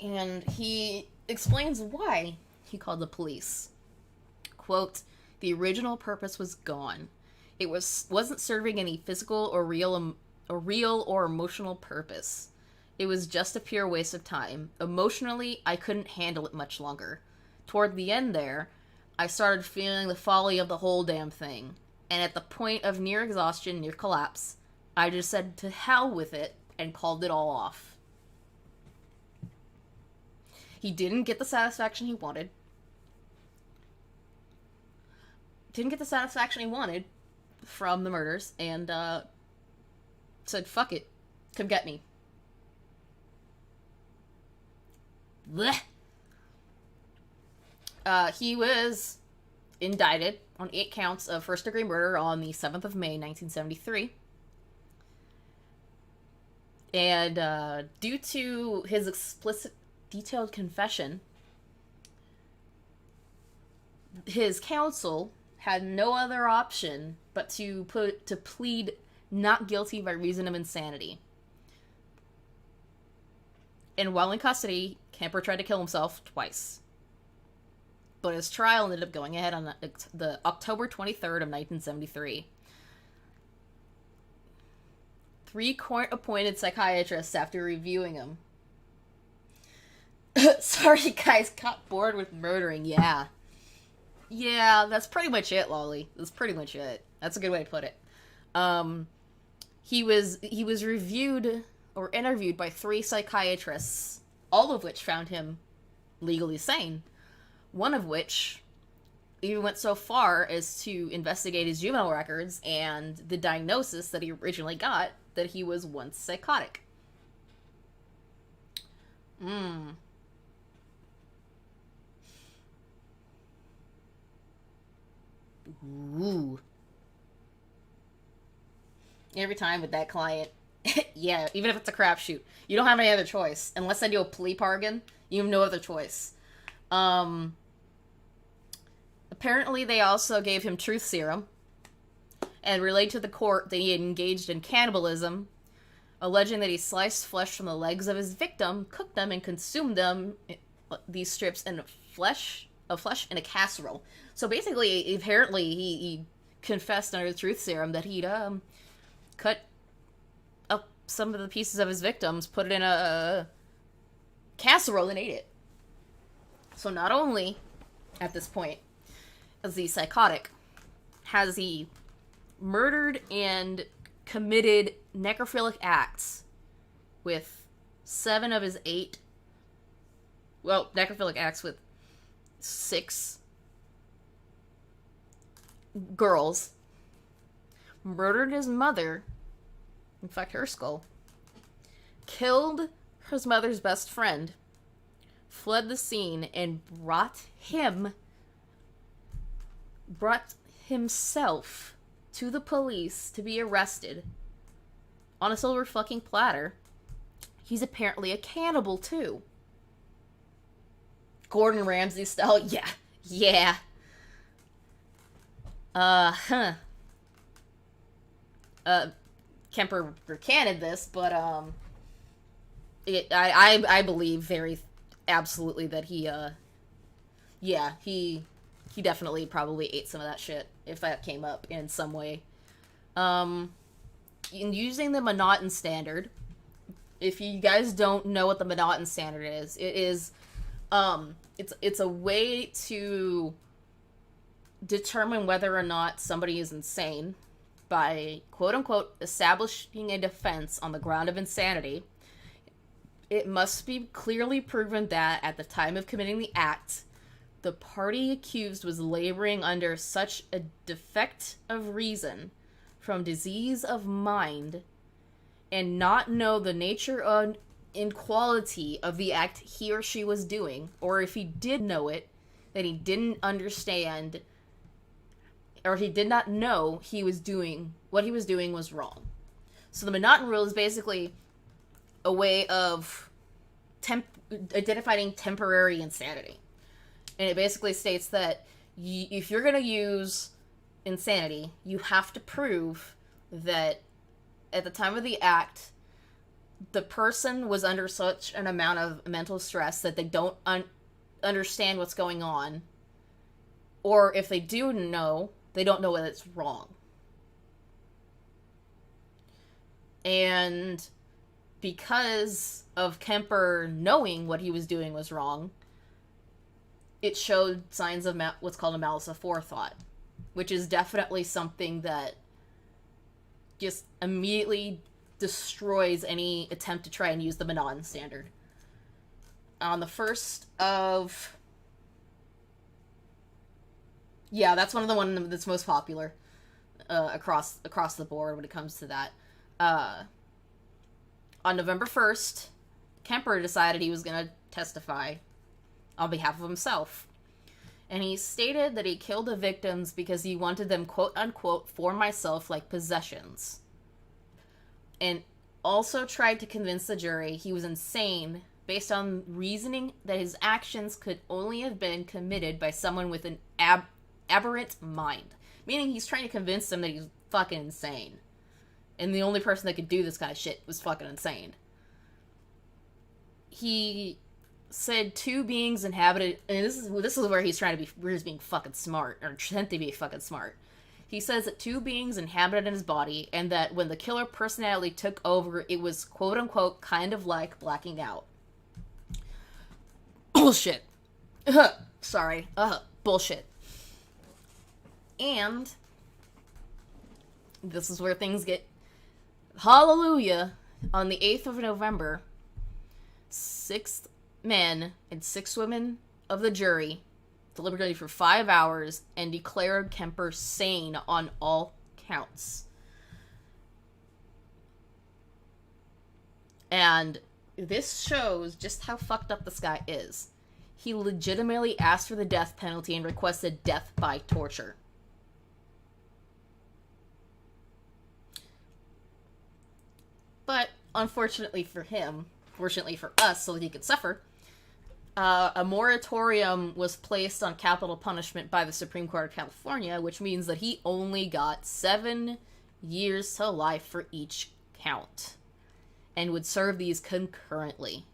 And he explains why he called the police. Quote, "The original purpose was gone. It wasn't serving any physical or real or emotional purpose. It was just a pure waste of time. Emotionally, I couldn't handle it much longer. Toward the end there, I started feeling the folly of the whole damn thing. And at the point of near exhaustion, near collapse, I just said to hell with it and called it all off." He didn't get the satisfaction he wanted. From the murders, and said, "Fuck it. Come get me." Blech. He was indicted on 8 counts of first-degree murder on the 7th of May, 1973. And due to his explicit, detailed confession, his counsel had no other option but to plead not guilty by reason of insanity. And while in custody, Kemper tried to kill himself twice. But his trial ended up going ahead on the October 23rd of 1973. 3 court-appointed psychiatrists, after reviewing him. Sorry, guys, got bored with murdering, yeah. Yeah, that's pretty much it, Lolly. That's pretty much it. That's a good way to put it. He was reviewed or interviewed by 3 psychiatrists, all of which found him legally sane. One of which even went so far as to investigate his juvenile records and the diagnosis that he originally got, that he was once psychotic. Ooh. Every time with that client, yeah, even if it's a crapshoot, you don't have any other choice. Unless I do a plea bargain, you have no other choice. Apparently they also gave him truth serum and relayed to the court that he had engaged in cannibalism, alleging that he sliced flesh from the legs of his victim, cooked them, and consumed them, these strips, in flesh in a casserole. So basically, apparently, he confessed under the truth serum that he'd cut up some of the pieces of his victims, put it in a casserole, and ate it. So not only, at this point, is he psychotic, has he murdered and committed necrophilic acts with 7 of his 8, well, necrophilic acts with 6 girls, murdered his mother, in fact, her skull, killed his mother's best friend, fled the scene, and brought himself to the police to be arrested on a silver fucking platter. He's apparently a cannibal, too. Gordon Ramsay style, yeah. Kemper recanted this, but, I believe very absolutely that he definitely probably ate some of that shit if that came up in some way. In using the Monotone Standard, if you guys don't know what the Monotone Standard is, it is it's a way to determine whether or not somebody is insane by quote-unquote establishing a defense on the ground of insanity. It must be clearly proven that at the time of committing the act, the party accused was laboring under such a defect of reason from disease of mind and not know the nature and quality of the act he or she was doing, or if he did know it, that he didn't understand, or he did not know what he was doing was wrong. So the Monotone Rule is basically a way of identifying temporary insanity. And it basically states that if you're going to use insanity, you have to prove that at the time of the act, the person was under such an amount of mental stress that they don't understand what's going on. Or if they do know, they don't know that it's wrong. And because of Kemper knowing what he was doing was wrong, it showed signs of what's called a malice aforethought, which is definitely something that just immediately destroys any attempt to try and use the Monotone Standard. On the 1st of... Yeah, that's one of the ones that's most popular across the board when it comes to that. On November 1st, Kemper decided he was going to testify on behalf of himself. And he stated that he killed the victims because he wanted them, quote-unquote, for myself like possessions. And also tried to convince the jury he was insane based on reasoning that his actions could only have been committed by someone with an aberrant mind. Meaning he's trying to convince them that he's fucking insane. And the only person that could do this kind of shit was fucking insane. He said 2 beings inhabited, and this is where he's being fucking smart, or trying to be fucking smart. He says that 2 beings inhabited his body, and that when the killer personality took over, it was quote-unquote kind of like blacking out. Bullshit. Sorry. Bullshit. And this is where things get hallelujah. On the 8th of November, 6 men and 6 women of the jury deliberated for 5 hours and declared Kemper sane on all counts. And this shows just how fucked up this guy is. He legitimately asked for the death penalty and requested death by torture. But, unfortunately for him, fortunately for us, so that he could suffer, a moratorium was placed on capital punishment by the Supreme Court of California, which means that he only got 7 years to life for each count, and would serve these concurrently.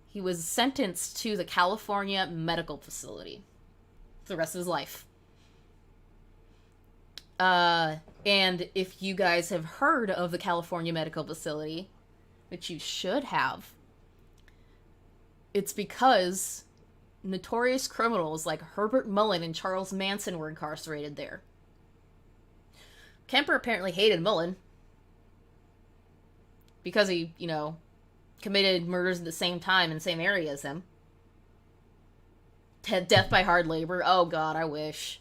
He was sentenced to the California Medical Facility for the rest of his life. And if you guys have heard of the California Medical Facility, which you should have, it's because notorious criminals like Herbert Mullen and Charles Manson were incarcerated there. Kemper apparently hated Mullen because he, committed murders at the same time in the same area as him. Death by hard labor. Oh god, I wish.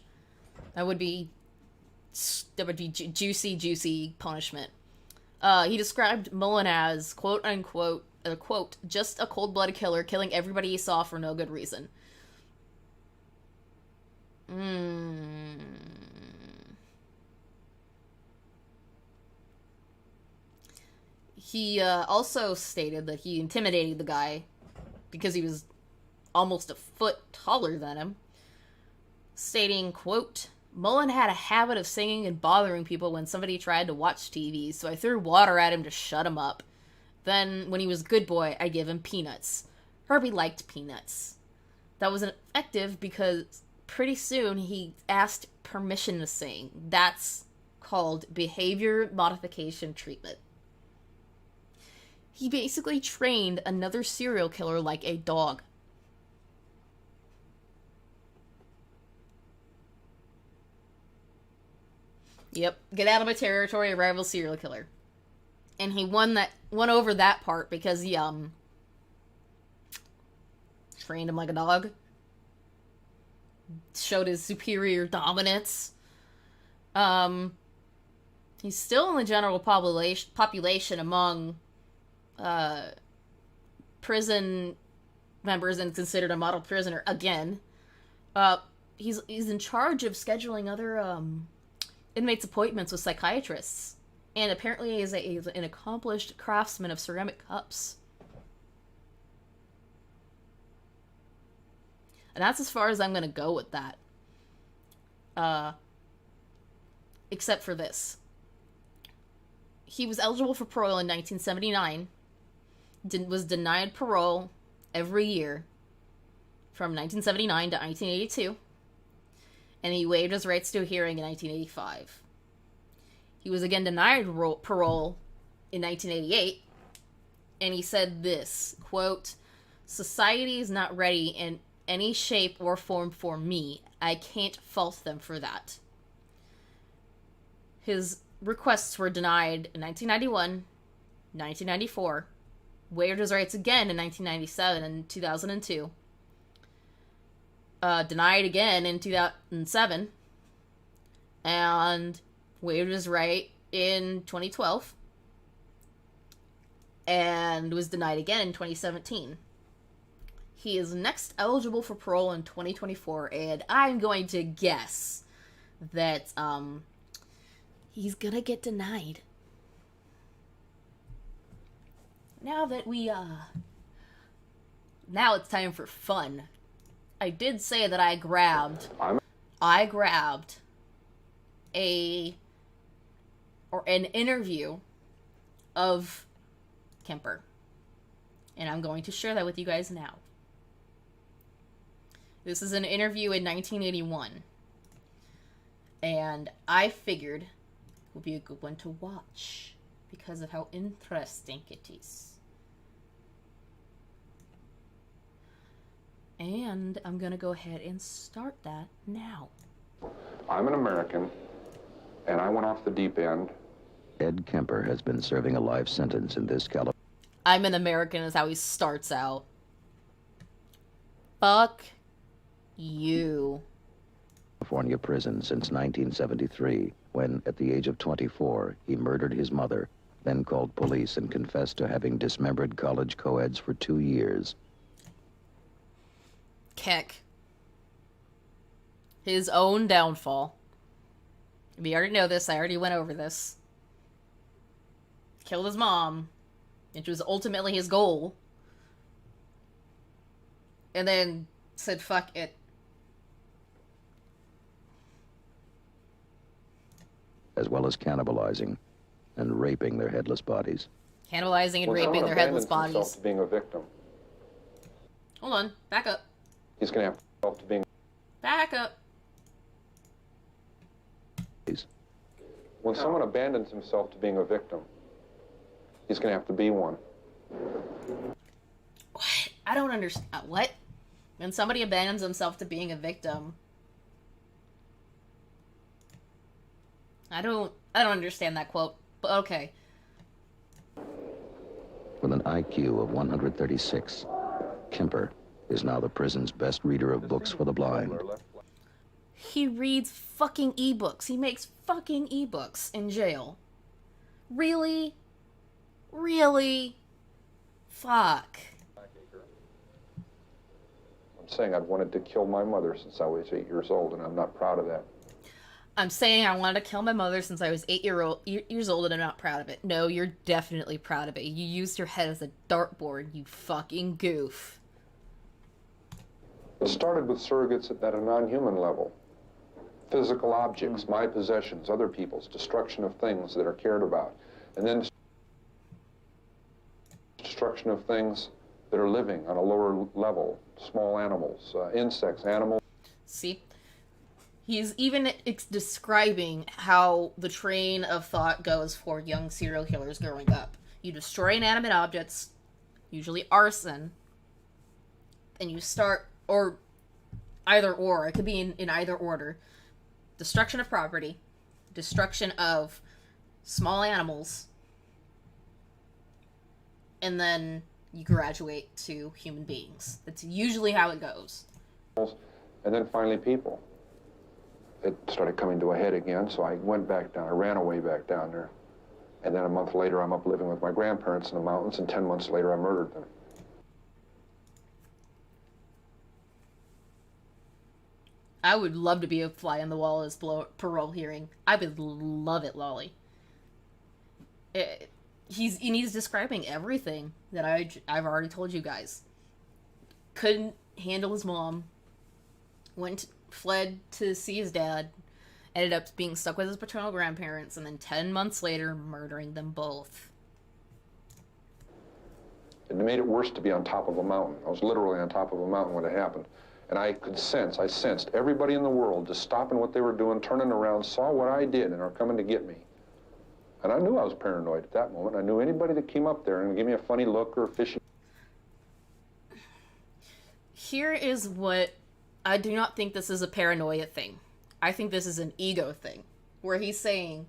That would be juicy punishment. He described Mullen as, quote-unquote, quote, just a cold-blooded killer killing everybody he saw for no good reason. He also stated that he intimidated the guy because he was almost a foot taller than him, stating, quote, Mullen had a habit of singing and bothering people when somebody tried to watch TV, so I threw water at him to shut him up. Then, when he was a good boy, I give him peanuts. Herbie liked peanuts. That wasn't effective because pretty soon he asked permission to sing. That's called behavior modification treatment. He basically trained another serial killer like a dog. Yep, get out of my territory, rival serial killer. And he won over that part because he trained him like a dog. Showed his superior dominance. He's still in the general population among prison members and considered a model prisoner again. He's in charge of scheduling other inmates' appointments with psychiatrists, and apparently is an accomplished craftsman of ceramic cups. And that's as far as I'm gonna go with that. Except for this. He was eligible for parole in 1979. Was denied parole every year from 1979 to 1982. And he waived his rights to a hearing in 1985. He was again denied parole in 1988. And he said this, quote, "Society is not ready in any shape or form for me. I can't fault them for that." His requests were denied in 1991, 1994, waived his rights again in 1997 and 2002, denied again in 2007, and waived his right in 2012, and was denied again in 2017. He is next eligible for parole in 2024, and I'm going to guess that, he's gonna get denied. Now that now it's time for fun. I did say that I grabbed an interview of Kemper. And I'm going to share that with you guys now. This is an interview in 1981. And I figured it would be a good one to watch because of how interesting it is. And I'm going to go ahead and start that now.
I'm an American, and I went off the deep end.
Ed Kemper has been serving a life sentence in this California.
I'm an American is how he starts out. Fuck you.
California prison since 1973, when, at the age of 24, he murdered his mother, then called police and confessed to having dismembered college co-eds for 2 years.
Kick. His own downfall. We already know this. I already went over this. Killed his mom, which was ultimately his goal. And then said, fuck it.
As well as cannibalizing and raping their headless bodies.
Cannibalizing and raping their headless bodies.
To being a victim.
Hold on. Back up.
He's going to have himself to being...
Back up.
When someone abandons himself to being a victim, he's going to have to be one.
What? I don't understand. What? When somebody abandons himself to being a victim... I don't understand that quote, but okay.
With an IQ of 136, Kemper is now the prison's best reader of books for the blind.
He reads fucking ebooks. He makes fucking ebooks in jail. Really? Really? Fuck.
I'm saying I'd wanted to kill my mother since I was 8 years old, and I'm not proud of that.
I'm saying I wanted to kill my mother since I was 8 years old, and I'm not proud of it. No, you're definitely proud of it. You used your head as a dartboard, you fucking goof.
It started with surrogates at a non-human level. Physical objects, my possessions, other people's, destruction of things that are cared about. And then destruction of things that are living on a lower level, small animals, insects, animals.
See? He's even describing how the train of thought goes for young serial killers growing up. You destroy inanimate objects, usually arson, and you start, or either or, it could be in either order. Destruction of property, destruction of small animals, and then you graduate to human beings. That's usually how it goes.
And then finally people. It started coming to a head again, so I went back down. I ran away back down there. And then a month later, I'm up living with my grandparents in the mountains, and 10 months later, I murdered them.
I would love to be a fly on the wall as parole hearing. I would love it, Lolly. He's describing everything that I've already told you guys. Couldn't handle his mom. Fled to see his dad. Ended up being stuck with his paternal grandparents, and then 10 months later, murdering them both.
It made it worse to be on top of a mountain. I was literally on top of a mountain when it happened. And I sensed everybody in the world just stopping what they were doing, turning around, saw what I did, and are coming to get me. And I knew I was paranoid at that moment. I knew anybody that came up there and gave me a funny look or a fishy...
Here is what... I do not think this is a paranoia thing. I think this is an ego thing. Where he's saying,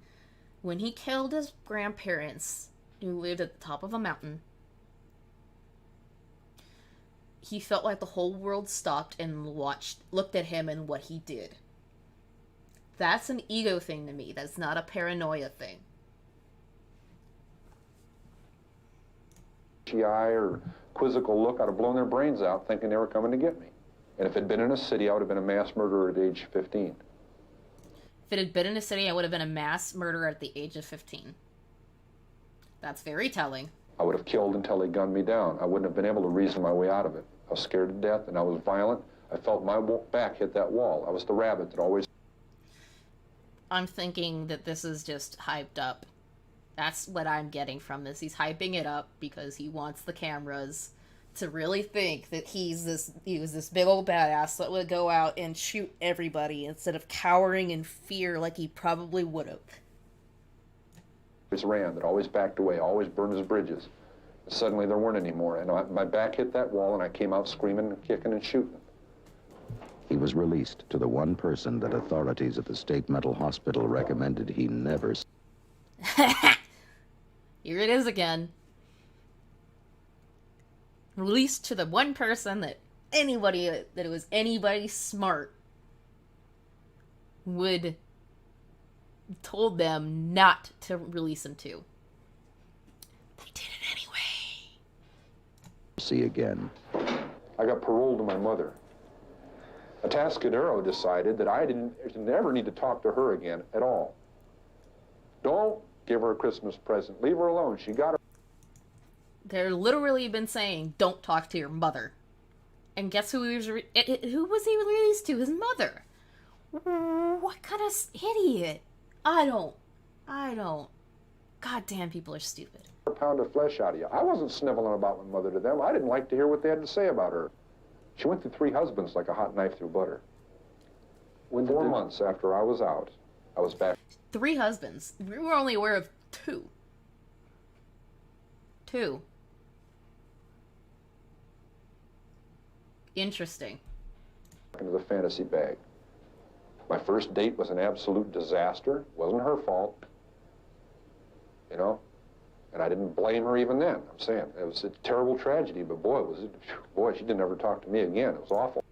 when he killed his grandparents, who lived at the top of a mountain, he felt like the whole world stopped and looked at him and what he did. That's an ego thing to me. That's not a paranoia thing.
Eye or quizzical look, I'd have blown their brains out thinking they were coming to get me. And if it had been in a city, I would have been a mass murderer at age 15.
If it had been in a city, I would have been a mass murderer at the age of 15. That's very telling.
I would have killed until they gunned me down. I wouldn't have been able to reason my way out of it. I was scared to death, and I was violent. I felt my back hit that wall. I was the rabbit that always...
I'm thinking that this is just hyped up. That's what I'm getting from this. He's hyping it up because he wants the cameras to really think that he was this big old badass that would go out and shoot everybody instead of cowering in fear like he probably would have.
Always ran, that always backed away, always burned his bridges. And suddenly there weren't any more, and my back hit that wall, and I came out screaming and kicking and shooting.
He was released to the one person that authorities at the state mental hospital recommended he never...
Here it is again. Released to the one person that anybody smart would told them not to release him to. They did it anyway.
See again.
I got paroled to my mother. Atascadero decided that I didn't ever need to talk to her again at all. Don't give her a Christmas present. Leave her alone. She got her.
They're literally been saying, don't talk to your mother. And guess who he was who was he released to? His mother. What kind of idiot? I don't. Goddamn, people are stupid.
A pound of flesh out of you. I wasn't sniveling about my mother to them. I didn't like to hear what they had to say about her. She went through 3 husbands like a hot knife through butter. 4 months after I was out, I was back.
3 husbands. We were only aware of 2. 2. Interesting.
Into the fantasy bag. My first date was an absolute disaster. Wasn't her fault. You know? And I didn't blame her even then. I'm saying it was a terrible tragedy, but boy, she didn't ever talk to me again. It was awful.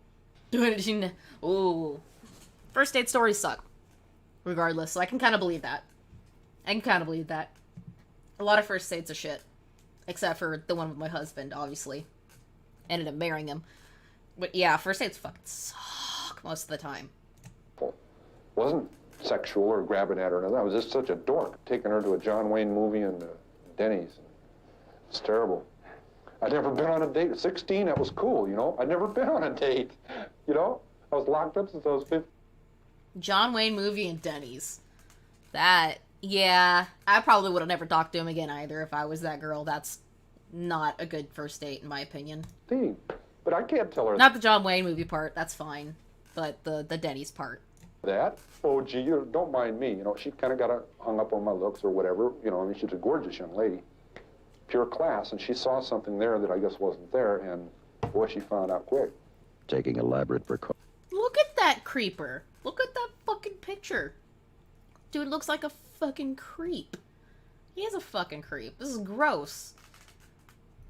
Ooh. First date stories suck. Regardless, so I can kind of believe that. A lot of first dates are shit. Except for the one with my husband, obviously. Ended up marrying him. But yeah, first dates fucking suck most of the time.
Wasn't sexual or grabbing at her. I was just such a dork, taking her to a John Wayne movie and Denny's. It's terrible. I'd never been on a date. At 16, that was cool, you know? I'd never been on a date, you know? I was locked up since I was 15.
John Wayne movie and Denny's. That, yeah, I probably would have never talked to him again either if I was that girl. That's not a good first date, in my opinion.
But I can't tell her
Not the John Wayne movie part, that's fine. But the Denny's part.
that. Oh, gee, you don't mind me. You know, she kind of got hung up on my looks or whatever. You know, I mean, she's a gorgeous young lady. Pure class, and she saw something there that I guess wasn't there, and boy, she found out quick.
Taking elaborate precautions.
Look at that creeper. Look at that fucking picture. Dude looks like a fucking creep. He is a fucking creep. This is gross.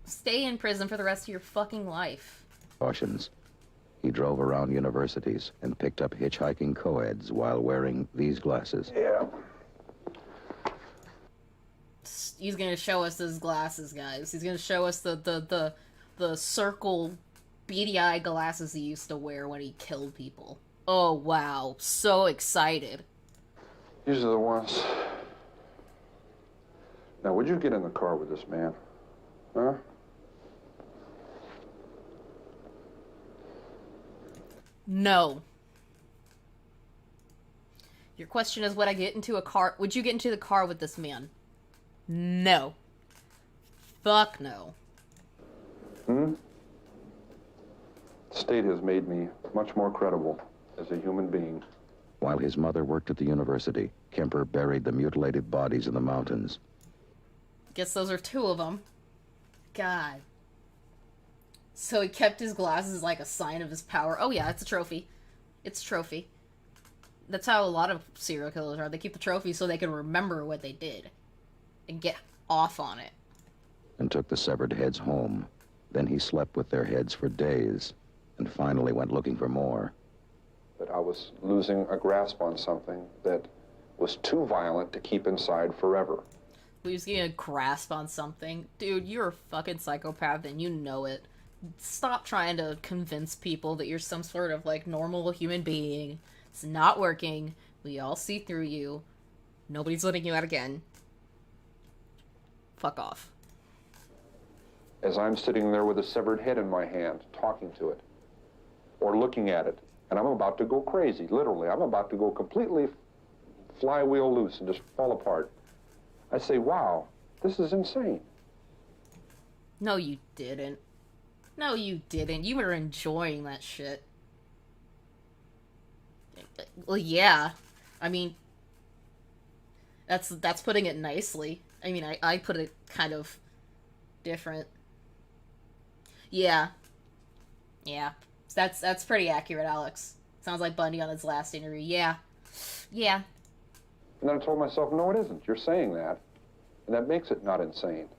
Stay in prison for the rest of your fucking life.
He drove around universities and picked up hitchhiking co-eds while wearing these glasses.
Yeah.
He's gonna show us his glasses, guys. He's gonna show us the circle beady eye glasses he used to wear when he killed people. Oh wow, so excited.
These are the ones. Now, would you get in the car with this man? Huh?
No. Your question is, would I get into a car? Would you get into the car with this man? No. Fuck no.
The state has made me much more credible as a human being.
While his mother worked at the university, Kemper buried the mutilated bodies in the mountains.
Guess those are two of them. God. So he kept his glasses like a sign of his power. Oh yeah, it's a trophy. It's a trophy. That's how a lot of serial killers are. They keep the trophy so they can remember what they did. And get off on it.
And took the severed heads home. Then he slept with their heads for days, and finally went looking for more.
But I was losing a grasp on something that was too violent to keep inside forever.
Losing a grasp on something? Dude, you're a fucking psychopath and you know it. Stop trying to convince people that you're some sort of, like, normal human being. It's not working. We all see through you. Nobody's letting you out again. Fuck off.
As I'm sitting there with a severed head in my hand, talking to it, or looking at it, and I'm about to go crazy, literally. I'm about to go completely flywheel loose and just fall apart. I say, wow, this is insane.
No, you didn't. No, you didn't. You were enjoying that shit. Well, yeah. I mean, that's putting it nicely. I mean, I put it kind of different. Yeah. Yeah. That's pretty accurate, Alex. Sounds like Bundy on his last interview. Yeah. Yeah.
And then I told myself, no, it isn't. You're saying that. And that makes it not insane.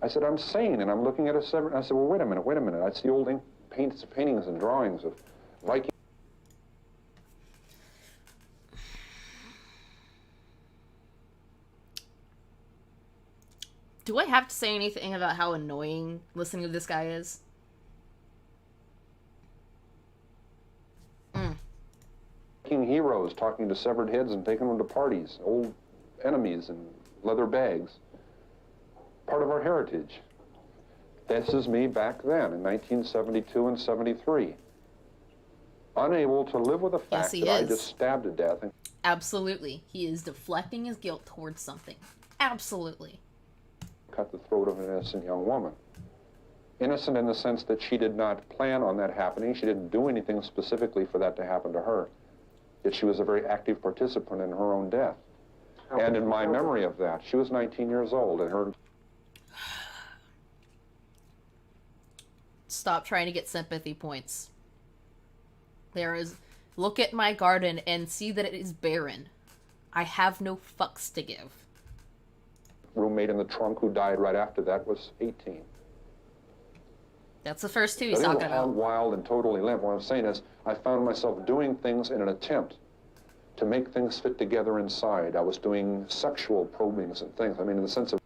I said, I'm sane, and I'm looking at a severed... I said, well, wait a minute. I see old paintings and drawings of Viking...
Do I have to say anything about how annoying listening to this guy is?
Viking heroes talking to severed heads and taking them to parties, old enemies in leather bags. Part of our heritage. This is me back then in 1972 and 73. Unable to live with the fact that I just stabbed to death.
Absolutely. He is deflecting his guilt towards something. Absolutely.
Cut the throat of an innocent young woman. Innocent in the sense that she did not plan on that happening. She didn't do anything specifically for that to happen to her. Yet she was a very active participant in her own death. And in my memory of that, she was 19 years old, and her...
Stop trying to get sympathy points. There is... Look at my garden and see that it is barren. I have no fucks to give.
Roommate in the trunk who died right after that was 18.
That's the first two he's talking about.
Wild and totally limp. What I'm saying is, I found myself doing things in an attempt to make things fit together inside. I was doing sexual probings and things. I mean, in the sense of...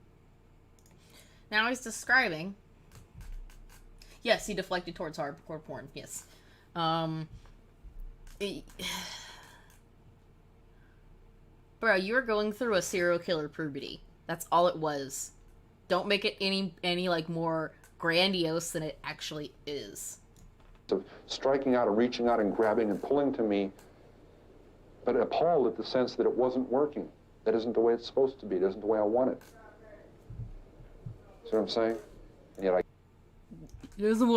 Now he's describing... Yes, he deflected towards hardcore porn. Yes. Bro, you're going through a serial killer puberty. That's all it was. Don't make it any like more grandiose than it actually is.
Of striking out and reaching out and grabbing and pulling to me, but appalled at the sense that it wasn't working. That isn't the way it's supposed to be. It isn't the way I want it. See what I'm saying? And yet
It isn't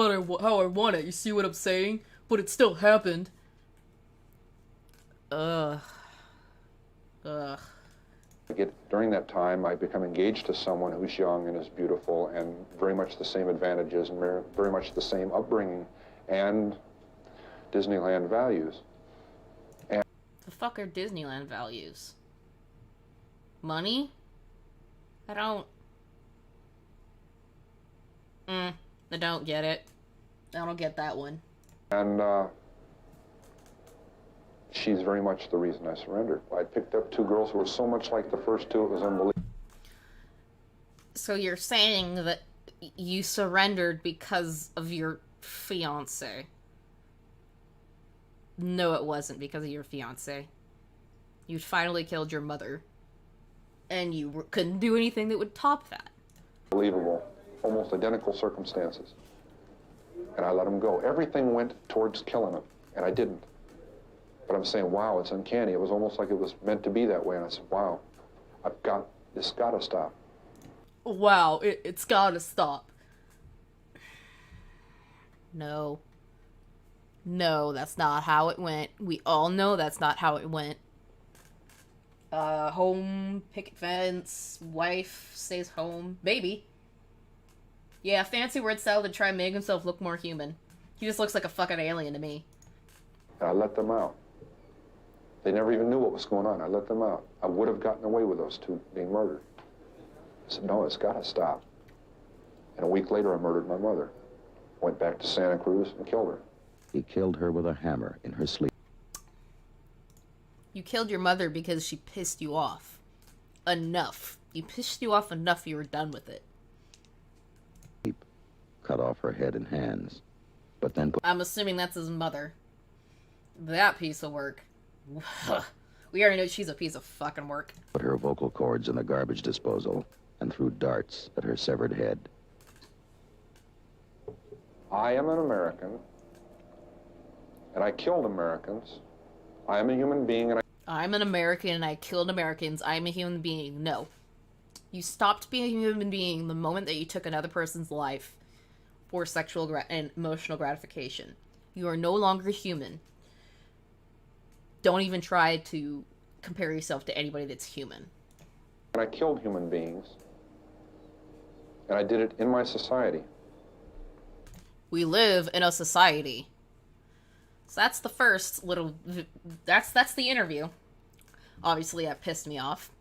how I want it, you see what I'm saying? But it still happened. Ugh.
during that time, I become engaged to someone who's young and is beautiful and very much the same advantages and very much the same upbringing and Disneyland values. And
the fuck are Disneyland values? Money? I don't get it. I don't get that one.
And she's very much the reason I surrendered. I picked up two girls who were so much like the first two, it was unbelievable.
So you're saying that you surrendered because of your fiancé? No, it wasn't because of your fiancé. You finally killed your mother. And you couldn't do anything that would top that.
Unbelievable. Almost identical circumstances. And I let him go. Everything went towards killing him, and I didn't. But I'm saying, wow, it's uncanny. It was almost like it was meant to be that way. And I said, wow, this gotta stop.
Wow, it's gotta stop. No. No, that's not how it went. We all know that's not how it went. Home, picket fence, wife stays home, baby. Yeah, fancy word salad to try and make himself look more human. He just looks like a fucking alien to me.
And I let them out. They never even knew what was going on. I let them out. I would have gotten away with those two being murdered. I said, no, it's got to stop. And a week later, I murdered my mother. Went back to Santa Cruz and killed her.
He killed her with a hammer in her sleep.
You killed your mother because she pissed you off. Enough. You pissed you off enough, you were done with it.
Cut off her head and hands. But then
I'm assuming that's his mother. That piece of work. We already know she's a piece of fucking work.
put her vocal cords in the garbage disposal and threw darts at her severed head.
I am an American, and I killed Americans. I am a human being, and
I'm an American and I killed Americans. I'm a human being. No. You stopped being a human being the moment that you took another person's life for sexual and emotional gratification. You are no longer human. Don't even try to compare yourself to anybody that's human.
I killed human beings, and I did it in my society.
We live in a society. So that's the first little... That's the interview. Obviously, that pissed me off.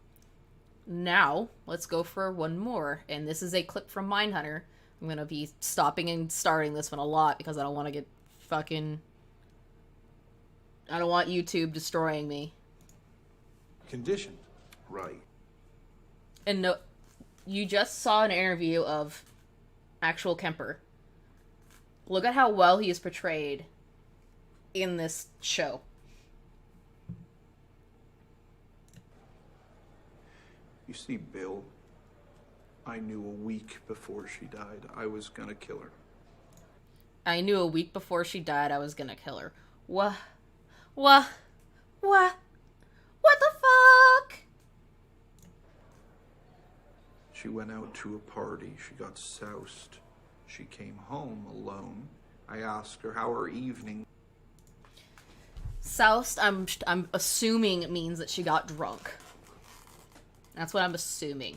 Now, let's go for one more. And this is a clip from Mindhunter. I'm going to be stopping and starting this one a lot because I don't want to get fucking... I don't want YouTube destroying me.
Conditioned. Right.
And no, you just saw an interview of actual Kemper. Look at how well he is portrayed in this show.
You see, Bill, I knew a week before she died I was gonna kill her.
I knew a week before she died I was gonna kill her. What? What the fuck?
She went out to a party. She got soused. She came home alone. I asked her how her evening...
Soused, I'm assuming means that she got drunk. That's what I'm assuming.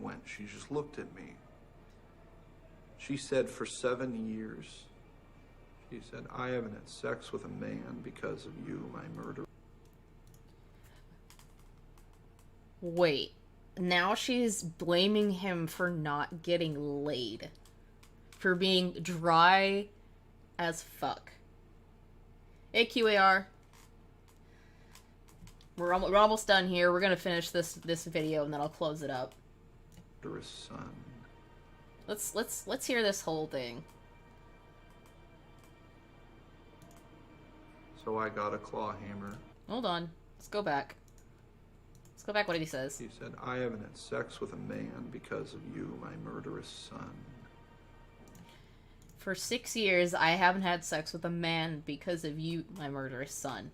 went. She just looked at me. She said for 7 years, she said, I haven't had sex with a man because of you, my murderer.
Wait, now she's blaming him for not getting laid. For being dry as fuck. Hey, QAR. We're almost done here. We're gonna finish this video and then I'll close it up.
Murderous son.
Let's hear this whole thing.
So I got a claw hammer.
Hold on. Let's go back. Let's go back what he says.
He said, I haven't had sex with a man because of you, my murderous son.
For 6 years, I haven't had sex with a man because of you, my murderous son.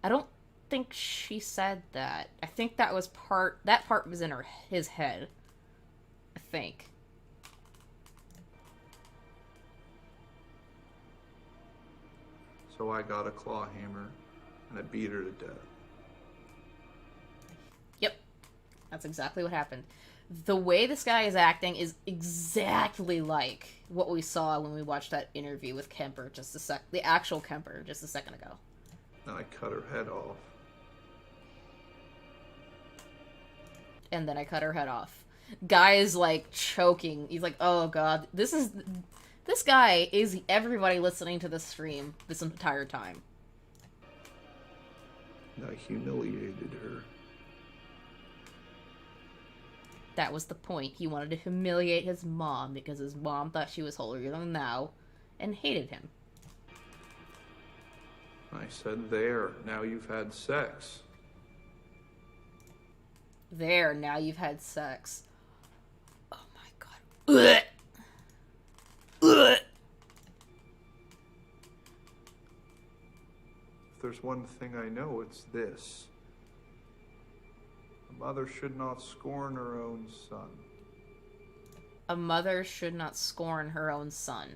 I don't think she said that. I think that part was in his head. think.
So I got a claw hammer, and I beat her to death.
Yep. That's exactly what happened. The way this guy is acting is exactly like what we saw when we watched that interview with Kemper the actual Kemper just a second ago.
And I cut her head off.
And then I cut her head off. Guy is like choking. He's like, oh god, this guy is everybody listening to the stream this entire time.
And I humiliated her.
That was the point. He wanted to humiliate his mom because his mom thought she was holier than thou and hated him.
I said, there, now you've had sex.
There, now you've had sex. Oh my god. Ugh. Ugh.
If there's one thing I know, it's this. A mother should not scorn her own son.
A mother should not scorn her own son.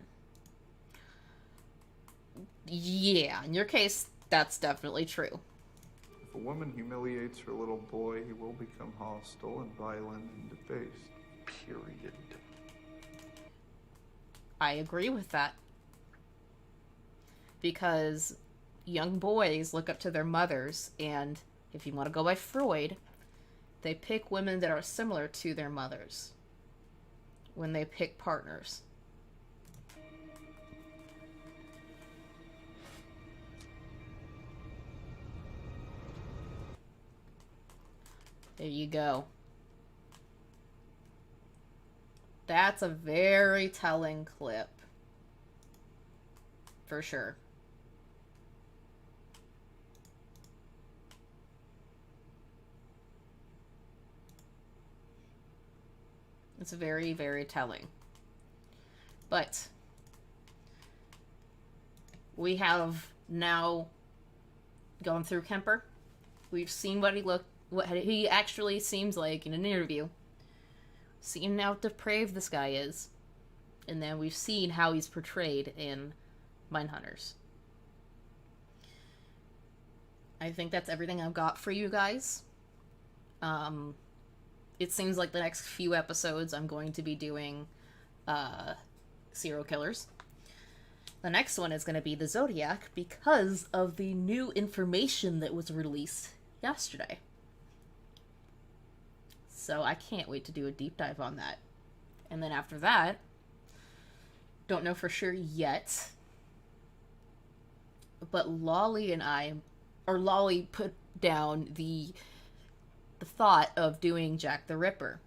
Yeah, in your case, that's definitely true.
If a woman humiliates her little boy, he will become hostile and violent and debased. Period.
I agree with that. Because young boys look up to their mothers, and if you want to go by Freud, they pick women that are similar to their mothers when they pick partners. There you go. That's a very telling clip. For sure. It's very, very telling. But we have now gone through Kemper. We've seen what he actually seems like in an interview. Seen how depraved this guy is. And then we've seen how he's portrayed in Mindhunters. I think that's everything I've got for you guys. It seems like the next few episodes I'm going to be doing serial killers. The next one is going to be the Zodiac because of the new information that was released yesterday. So I can't wait to do a deep dive on that. And then after that, don't know for sure yet, but Lolly put down the thought of doing Jack the Ripper.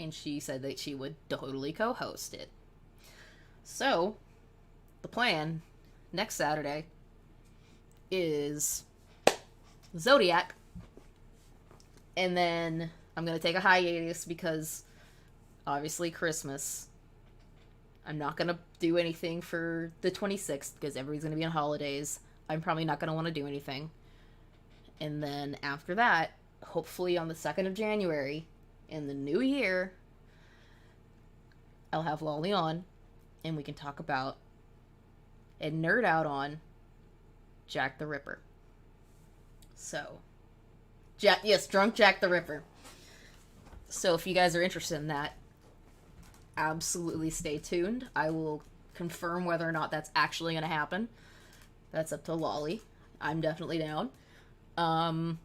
And she said that she would totally co-host it. So, the plan next Saturday is Zodiac. And then I'm going to take a hiatus because obviously Christmas. I'm not going to do anything for the 26th because everybody's going to be on holidays. I'm probably not going to want to do anything. And then after that, hopefully on the 2nd of January, in the new year, I'll have Lolly on, and we can talk about and nerd out on Jack the Ripper. So, Drunk Jack the Ripper. So if you guys are interested in that, absolutely stay tuned. I will confirm whether or not that's actually going to happen. That's up to Lolly. I'm definitely down. And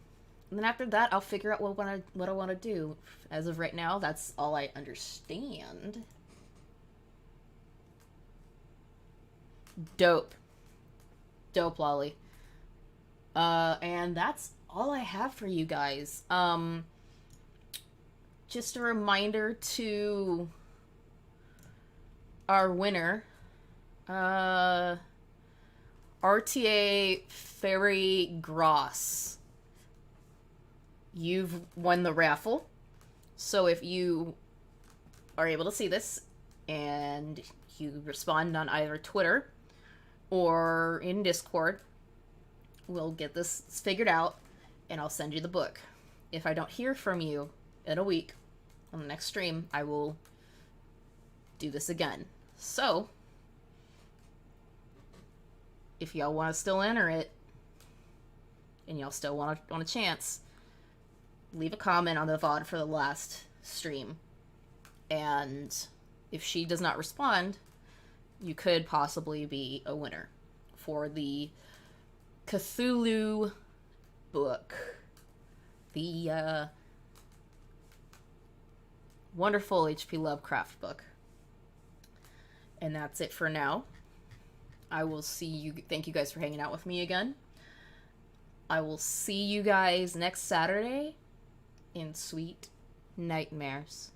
then after that, I'll figure out what I want to do. As of right now, that's all I understand. Dope, Lolly. And that's all I have for you guys. Just a reminder to our winner, RTA Fairy Gross. You've won the raffle. So if you are able to see this and you respond on either Twitter or in Discord, we'll get this figured out and I'll send you the book. If I don't hear from you in a week, on the next stream, I will do this again. So, if y'all want to still enter it, and y'all still want a chance, leave a comment on the VOD for the last stream. And if she does not respond, you could possibly be a winner for the Cthulhu book. The wonderful H.P. Lovecraft book. And that's it for now. I will see you. Thank you guys for hanging out with me again. I will see you guys next Saturday in Sweet Nightmares.